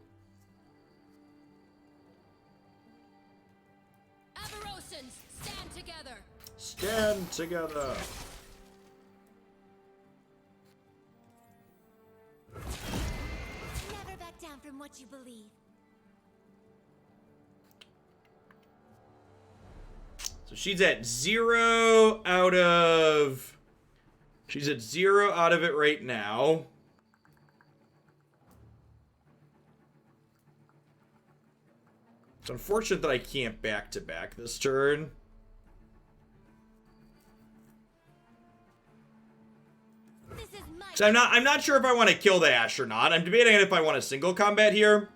Avarosans, stand together. Stand together. Never back down from what you believe. So she's at 0 out of... She's at 0 out of it right now. It's unfortunate that I can't back-to-back this turn. This is my So I'm not sure if I want to kill the Ashe or not. I'm debating if I want a single combat here.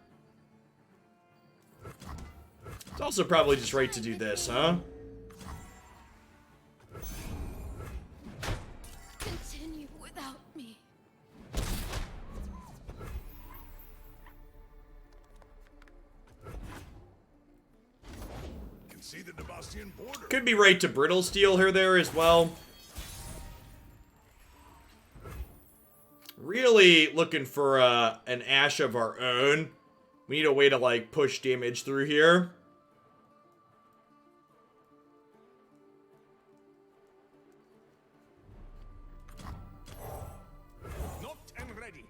It's also probably just right to do this, huh? continue without me. Can see the Devastian border. Could be right to Brittle Steel her there as well. Really looking for an Ashe of our own. We need a way to, like, push damage through here. Knocked and ready.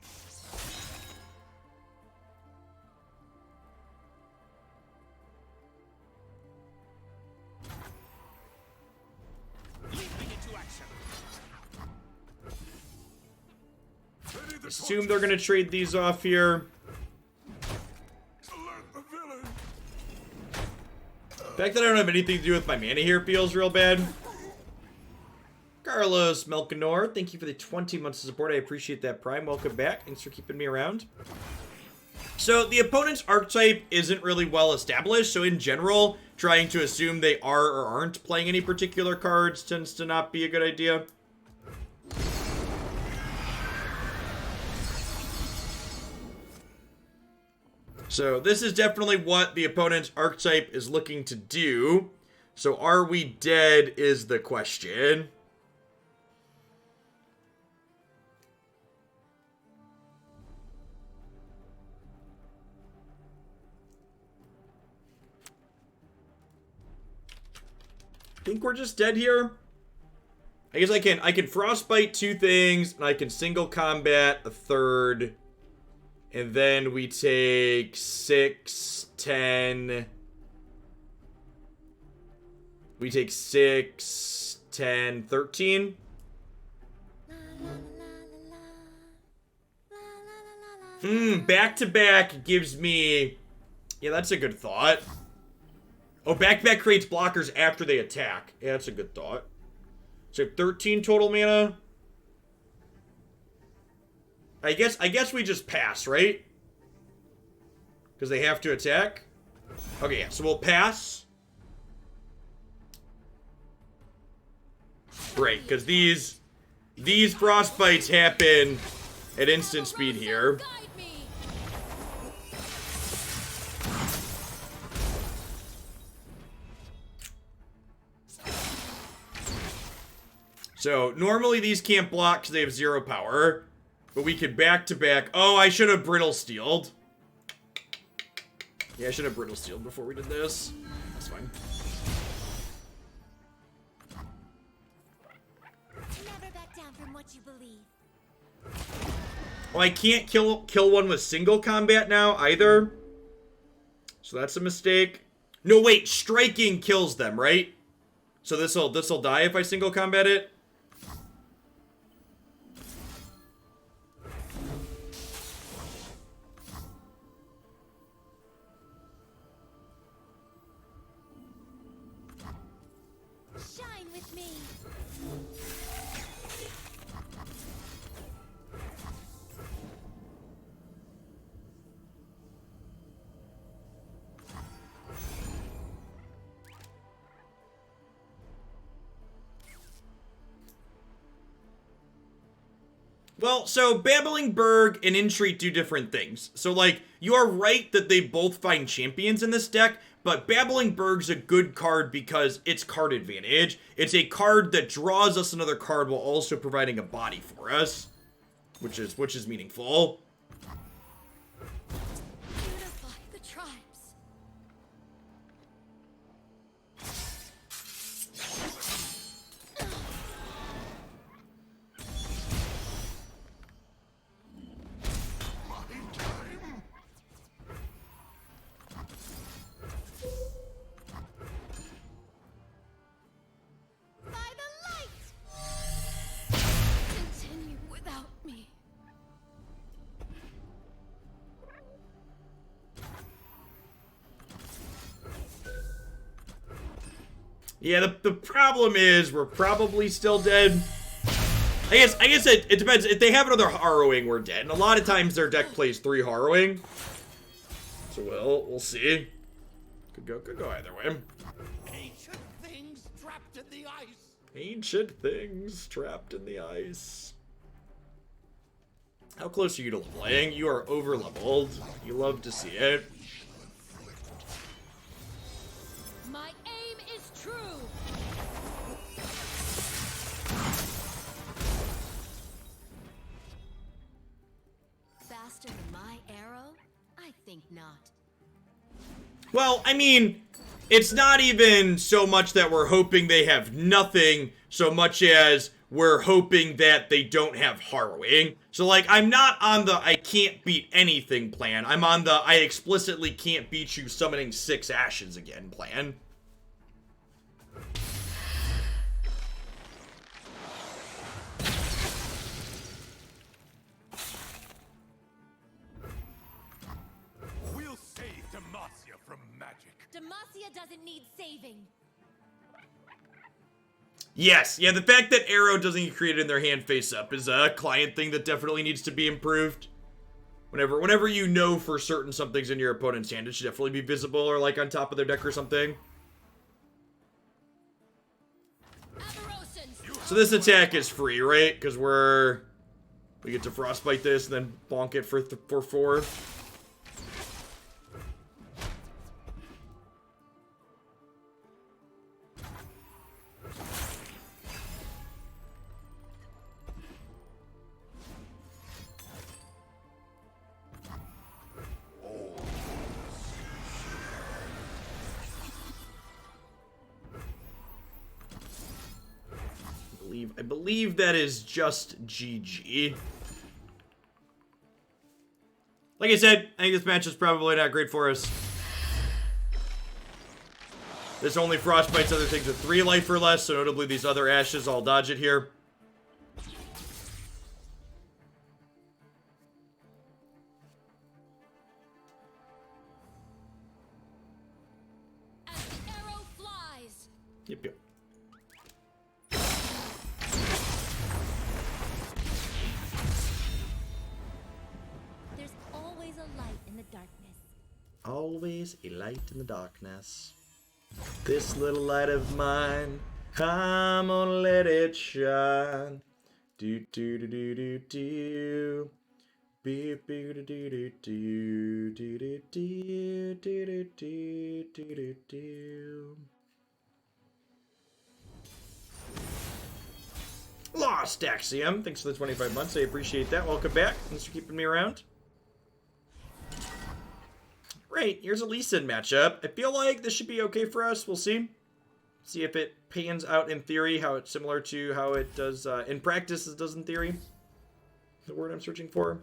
Leaping into action. Ready the Assume they're gonna trade these off here. alert the villain. The fact that I don't have anything to do with my mana here feels real bad. Carlos Melkanor, thank you for the 20 months of support. I appreciate that, Prime. Welcome back. Thanks for keeping me around. So the opponent's archetype isn't really well established, so in general, trying to assume they are or aren't playing any particular cards tends to not be a good idea. So this is definitely what the opponent's archetype is looking to do. So are we dead is the question. Think we're just dead here? I guess I can frostbite 2 things, and I can single combat a third. And then we take 6, 10. We take 6, 10, 13. La la la la la. Back-to-back gives me... Yeah, that's a good thought. Oh, back-to-back creates blockers after they attack. Yeah, that's a good thought. So 13 total mana. I guess we just pass, right? Because they have to attack. Okay, yeah, so we'll pass. Great, because these frostbites happen at instant speed here. Guide me. So normally these can't block because they have 0 power. But we could back-to-back. Oh, I should have brittle steeled. Yeah, I should have brittle steeled before we did this. That's fine. Never back down from what you believe. Oh, I can't kill one with single combat now either. So that's a mistake. No, wait, striking kills them, right? So this'll die if I single combat it. Shine with me. Well, so Babbling Berg and Entreat do different things. So, like, you are right that they both find champions in this deck, but Babbling Berg's a good card because it's card advantage. It's a card that draws us another card while also providing a body for us, which is meaningful. Unify the tribes. My time. By the light. Continue without me. Yeah, the problem is we're probably still dead. I guess it depends. If they have another Harrowing, we're dead. And a lot of times their deck plays 3 Harrowing. So we'll see. Could go either way. Ancient things trapped in the ice. Ancient things trapped in the ice. How close are you to leveling? You are over leveled. You love to see it. My aim is true. Faster than my arrow? I think not. Well, I mean, it's not even so much that we're hoping they have nothing, so much as we're hoping that they don't have Harrowing. So, like, I'm not on the I can't beat anything plan. I'm on the I explicitly can't beat you summoning 6 Ashes again plan. We'll save Demacia from magic. Demacia doesn't need saving. Yes, yeah, the fact that Arrow doesn't get created in their hand face up is a client thing that definitely needs to be improved. Whenever you know for certain something's in your opponent's hand, it should definitely be visible or like on top of their deck or something. So this attack is free, right? Because we get to frostbite this and then bonk it for 4. I believe that is just GG. Like I said, I think this match is probably not great for us. This only frostbites other things with 3 life or less, so notably these other Ashes all dodge it here. Yep, yep. There's always a light in the darkness. Always a light in the darkness. This little light of mine, I'm gonna let it shine. Do do do do do do. Beep beep do do do do do do do do do do do. Lost Axiom, thanks for the 25 months. I appreciate that. Welcome back. Thanks for keeping me around. Right, here's a Lee Sin matchup. I feel like this should be okay for us. We'll see. See if it pans out in theory, how it's similar to how it does in practice as it does in theory. The word I'm searching for.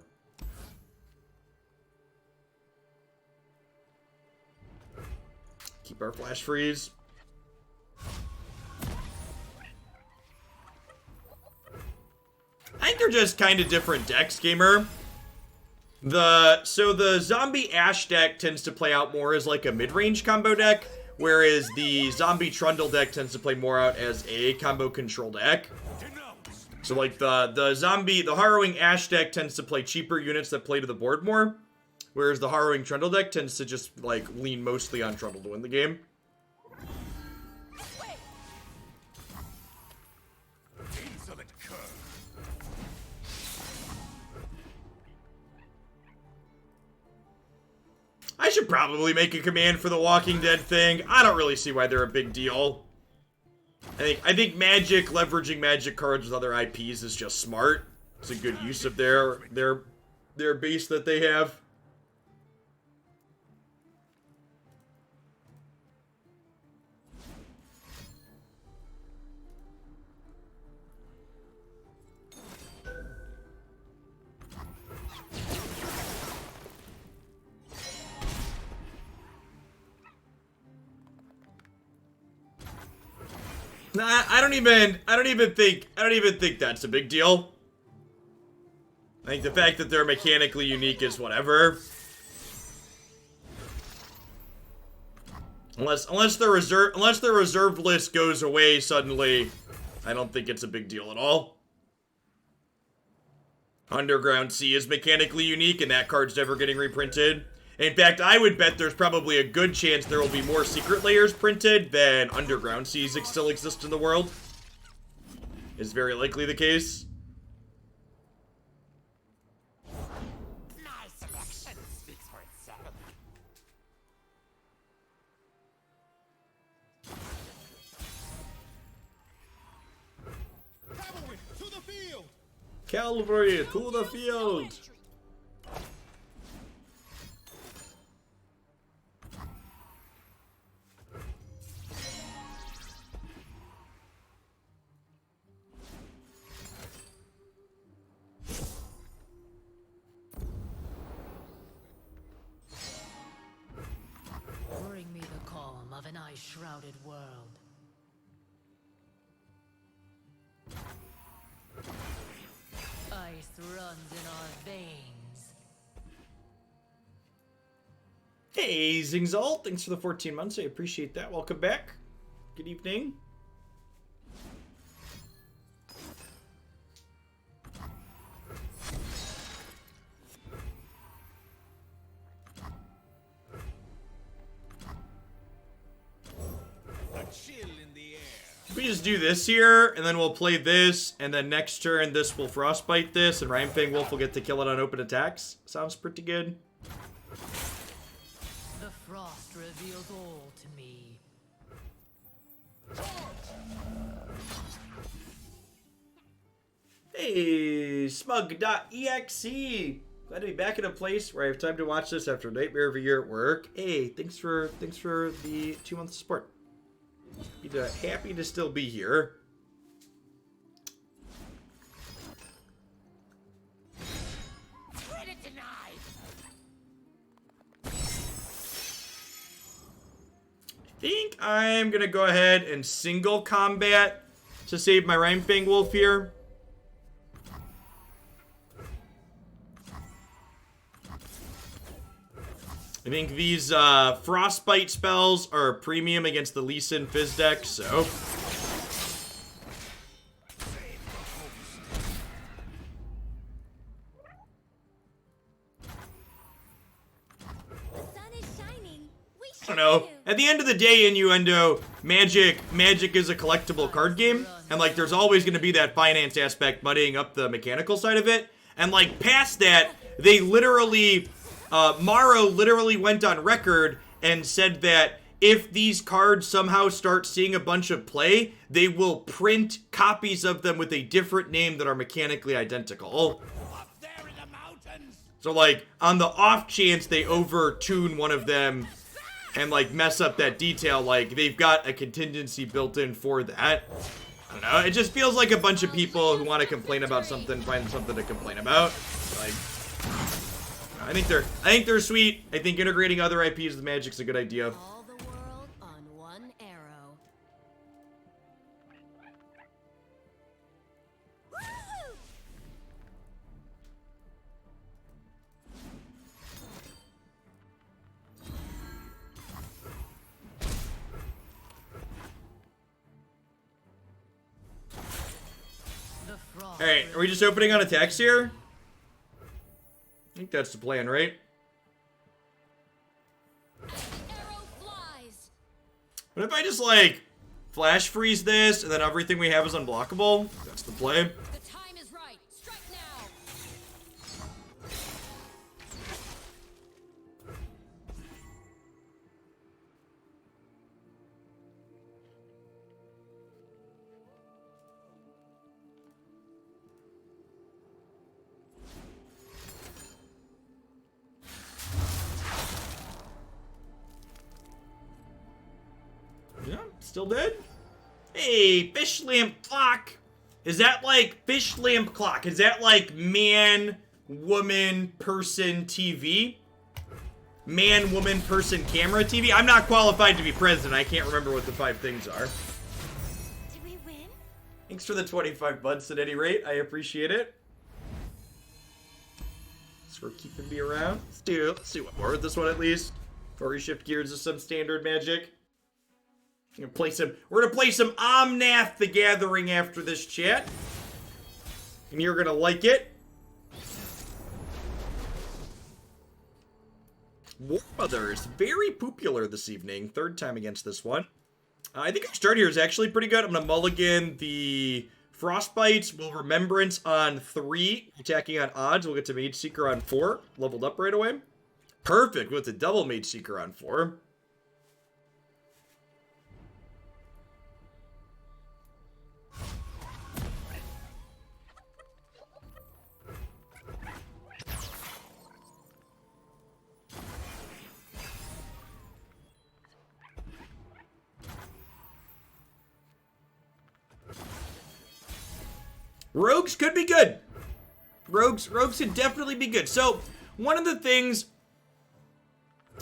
Keep our flash freeze. I think they're just kind of different decks, gamer. So the zombie Ashe deck tends to play out more as like a mid-range combo deck, whereas the zombie Trundle deck tends to play more out as a combo control deck. So like the Harrowing Ashe deck tends to play cheaper units that play to the board more, whereas the Harrowing Trundle deck tends to just like lean mostly on Trundle to win the game. I should probably make a command for the Walking Dead thing. I don't really see why they're a big deal. I think Magic, leveraging Magic cards with other IPs is just smart. It's a good use of their base that they have. Nah, I don't even think that's a big deal. I think the fact that they're mechanically unique is whatever. Unless the reserve list goes away suddenly, I don't think it's a big deal at all. Underground Sea is mechanically unique, and that card's never getting reprinted. In fact, I would bet there's probably a good chance there will be more secret layers printed than Underground Seas still exist in the world. Is very likely the case. My selection speaks for itself. Cavalry, to the field! Cavalry to the field! Bring me the calm of an ice-shrouded world. Ice runs in our veins. Hey, Zingzalt, thanks for the 14 months. I appreciate that. Welcome back. Good evening. A chill in the air. We just do this here, and then we'll play this, and then next turn this will frostbite this, and Rhyme Wolf will get to kill it on open attacks. Sounds pretty good. The frost reveals all to me. Hey, smug.exe. Glad to be back in a place where I have time to watch this after a nightmare of a year at work. Hey, thanks for the 2 months of support. Happy to still be here. Credit denied. I think I'm gonna go ahead and single combat to save my Rhyme Wolf here. I think these Frostbite spells are premium against the Lee Sin Fizz deck, so... The sun is shining. We I don't know. shine At the end of the day, Innuendo, Magic is a collectible card game, and like there's always going to be that finance aspect muddying up the mechanical side of it. And like past that, they literally, Morrow literally went on record and said that if these cards somehow start seeing a bunch of play, they will print copies of them with a different name that are mechanically identical. Up there in the mountains! So like on the off chance they overtune one of them and like mess up that detail, like they've got a contingency built in for that. I don't know. It just feels like a bunch of people who want to complain about something find something to complain about. Like, I think they're sweet. I think integrating other IPs with Magic's a good idea. all the world on one arrow. Woo! All right, are we just opening on attacks here? I think that's the plan, right? Arrow flies. What if I just like flash freeze this and then everything we have is unblockable? That's the play. The time is right. Strike now. Yeah, still dead. Hey, fish lamp clock. Is that like fish lamp clock? Is that like man, woman, person TV? Man, woman, person, camera TV? I'm not qualified to be president. I can't remember what the 5 things are. Did we win? Thanks for the 25 bucks at any rate. I appreciate it. Thanks for keeping me around. Let's see what more with this one at least. Before we shift gears to some standard Magic. We're gonna play some Omnath the Gathering after this chat. And you're gonna like it. War Mothers, very popular this evening. 3rd time against this one. I think our start here is actually pretty good. I'm gonna mulligan the Frostbites. We'll Remembrance on 3. Attacking on odds. We'll get to Mage Seeker on 4. Leveled up right away. Perfect with the double Mage Seeker on 4. Rogues could be good. Rogues could definitely be good. So, one of the things,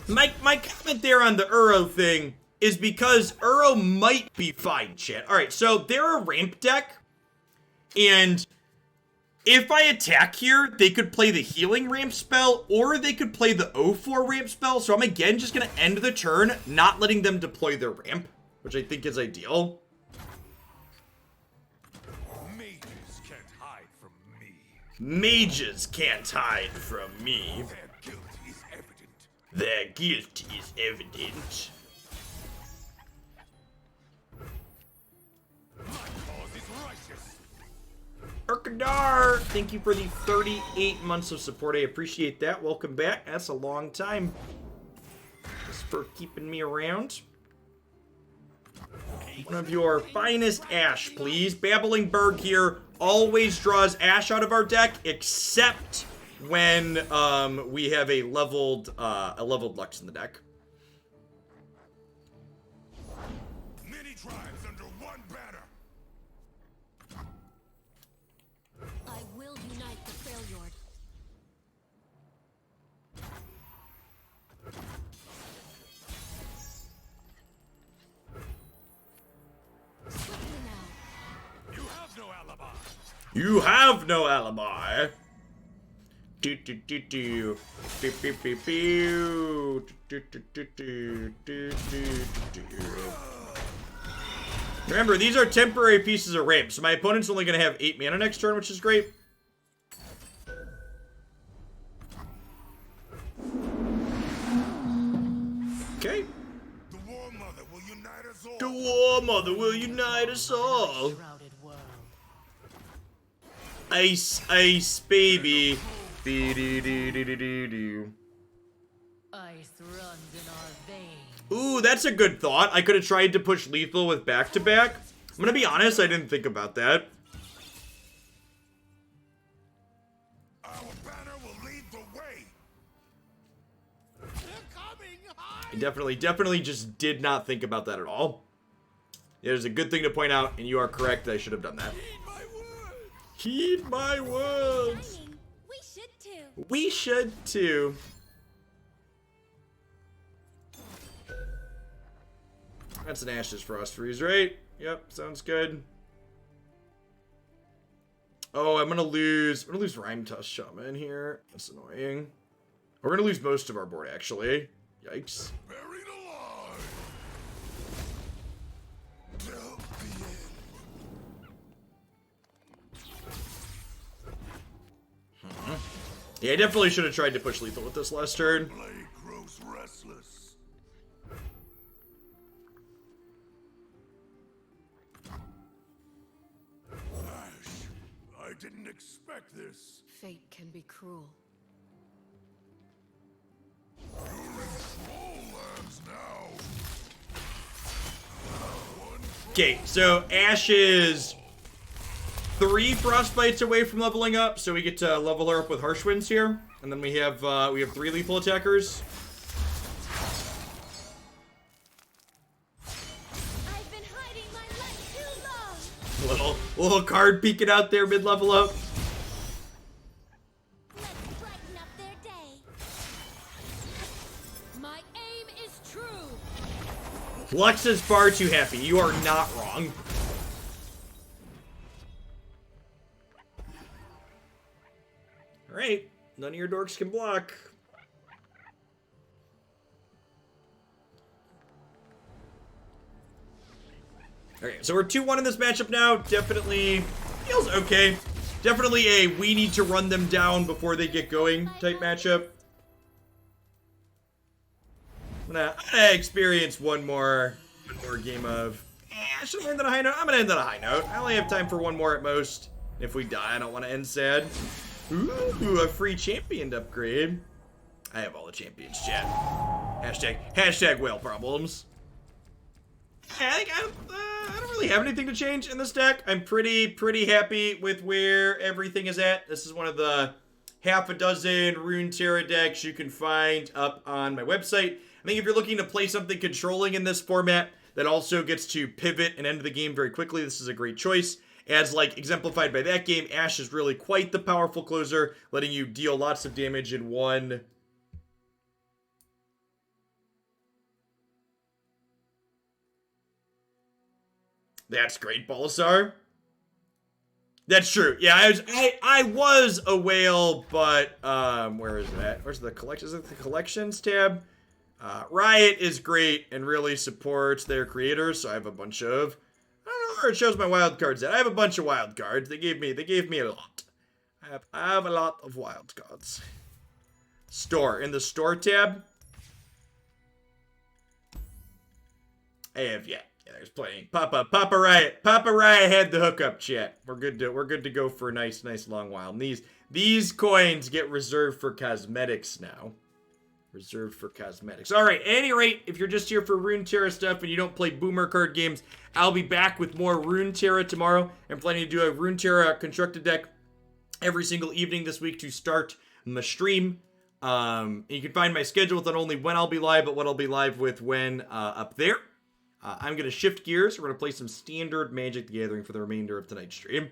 my comment there on the Uro thing is because Uro might be fine, chat. Alright, so they're a ramp deck, and if I attack here, they could play the healing ramp spell, or they could play the O4 ramp spell, so I'm again just going to end the turn, not letting them deploy their ramp, which I think is ideal. Mages can't hide from me. Mages can't hide from me. Their guilt is evident. Their guilt is evident. My cause is righteous. Urkadar, thank you for the 38 months of support. I appreciate that. Welcome back. That's a long time. Just for keeping me around. One of your finest Ashe, please. Babbling Berg here always draws Ashe out of our deck, except when we have a leveled Lux in the deck. Many tribes under one banner. I will unite the Freljord. Swiftly now. You have no alibi. You have no alibi. Do. Remember, these are temporary pieces of ramp, so my opponent's only going to have 8 mana next turn, which is great. Okay. The War Mother will unite us all. The War Mother will unite us all. Shrouded world. Ice, ice, baby. Dee-dee-dee-dee-dee-dee. Ice runs in our veins. Ooh, that's a good thought. I could have tried to push lethal with back-to-back. I'm gonna be honest, I didn't think about that. Our banner will lead the way. They're coming. I definitely just did not think about that at all. It is a good thing to point out, and you are correct. I should have done that. Heed my words. Heed my words. We should too. We should too. That's an Ashe's Frost Freeze, right? Yep, sounds good. Oh, I'm gonna lose Rhyme Tusk Shaman here. That's annoying. We're gonna lose most of our board, actually. Yikes. Buried alive. Till the end. Yeah, I definitely should have tried to push lethal with this last turn. Blade grows restless. Ashe, I didn't expect this. Fate can be cruel. You're in troll lands now. Okay, so Ashe is 3 Frostbites away from leveling up, so we get to level her up with Harsh Winds here. And then we have 3 lethal attackers. I've been hiding my light too long. Little card peeking out there mid-level up. Let's brighten up their day. My aim is true. Lux is far too happy. You are not wrong. Alright, none of your dorks can block. Okay, so we're 2-1 in this matchup now. Definitely feels okay. Definitely a we need to run them down before they get going type matchup. I'm gonna experience one more game of should I end on a high note? I'm gonna end on a high note. I only have time for one more at most. If we die, I don't want to end sad. Ooh, a free champion upgrade. I have all the champions, chat. Hashtag whale problems. I don't really have anything to change in this deck. I'm pretty happy with where everything is at. This is one of the half a dozen Runeterra decks you can find up on my website. I think if you're looking to play something controlling in this format that also gets to pivot and end the game very quickly, this is a great choice. As like exemplified by that game, Ashe is really quite the powerful closer, letting you deal lots of damage in one. That's great, Balasar. That's true. Yeah, I was a whale, but where is that? Where's the collection? Is it the collections tab? Riot is great and really supports their creators, so I have a bunch of. I don't know where it shows my wild cards at. I have a bunch of wild cards. They gave me a lot. I have a lot of wild cards. Store in the store tab. I have there's plenty. Papa Riot had the hookup, chat. We're good to go for a nice long while. And these coins get reserved for cosmetics now. Reserved for cosmetics. All right. At any rate, if you're just here for Runeterra stuff and you don't play boomer card games, I'll be back with more Runeterra tomorrow. I'm planning to do a Runeterra constructed deck every single evening this week to start my stream. You can find my schedule with not only when I'll be live, but what I'll be live with when up there. I'm going to shift gears. We're going to play some standard Magic the Gathering for the remainder of tonight's stream.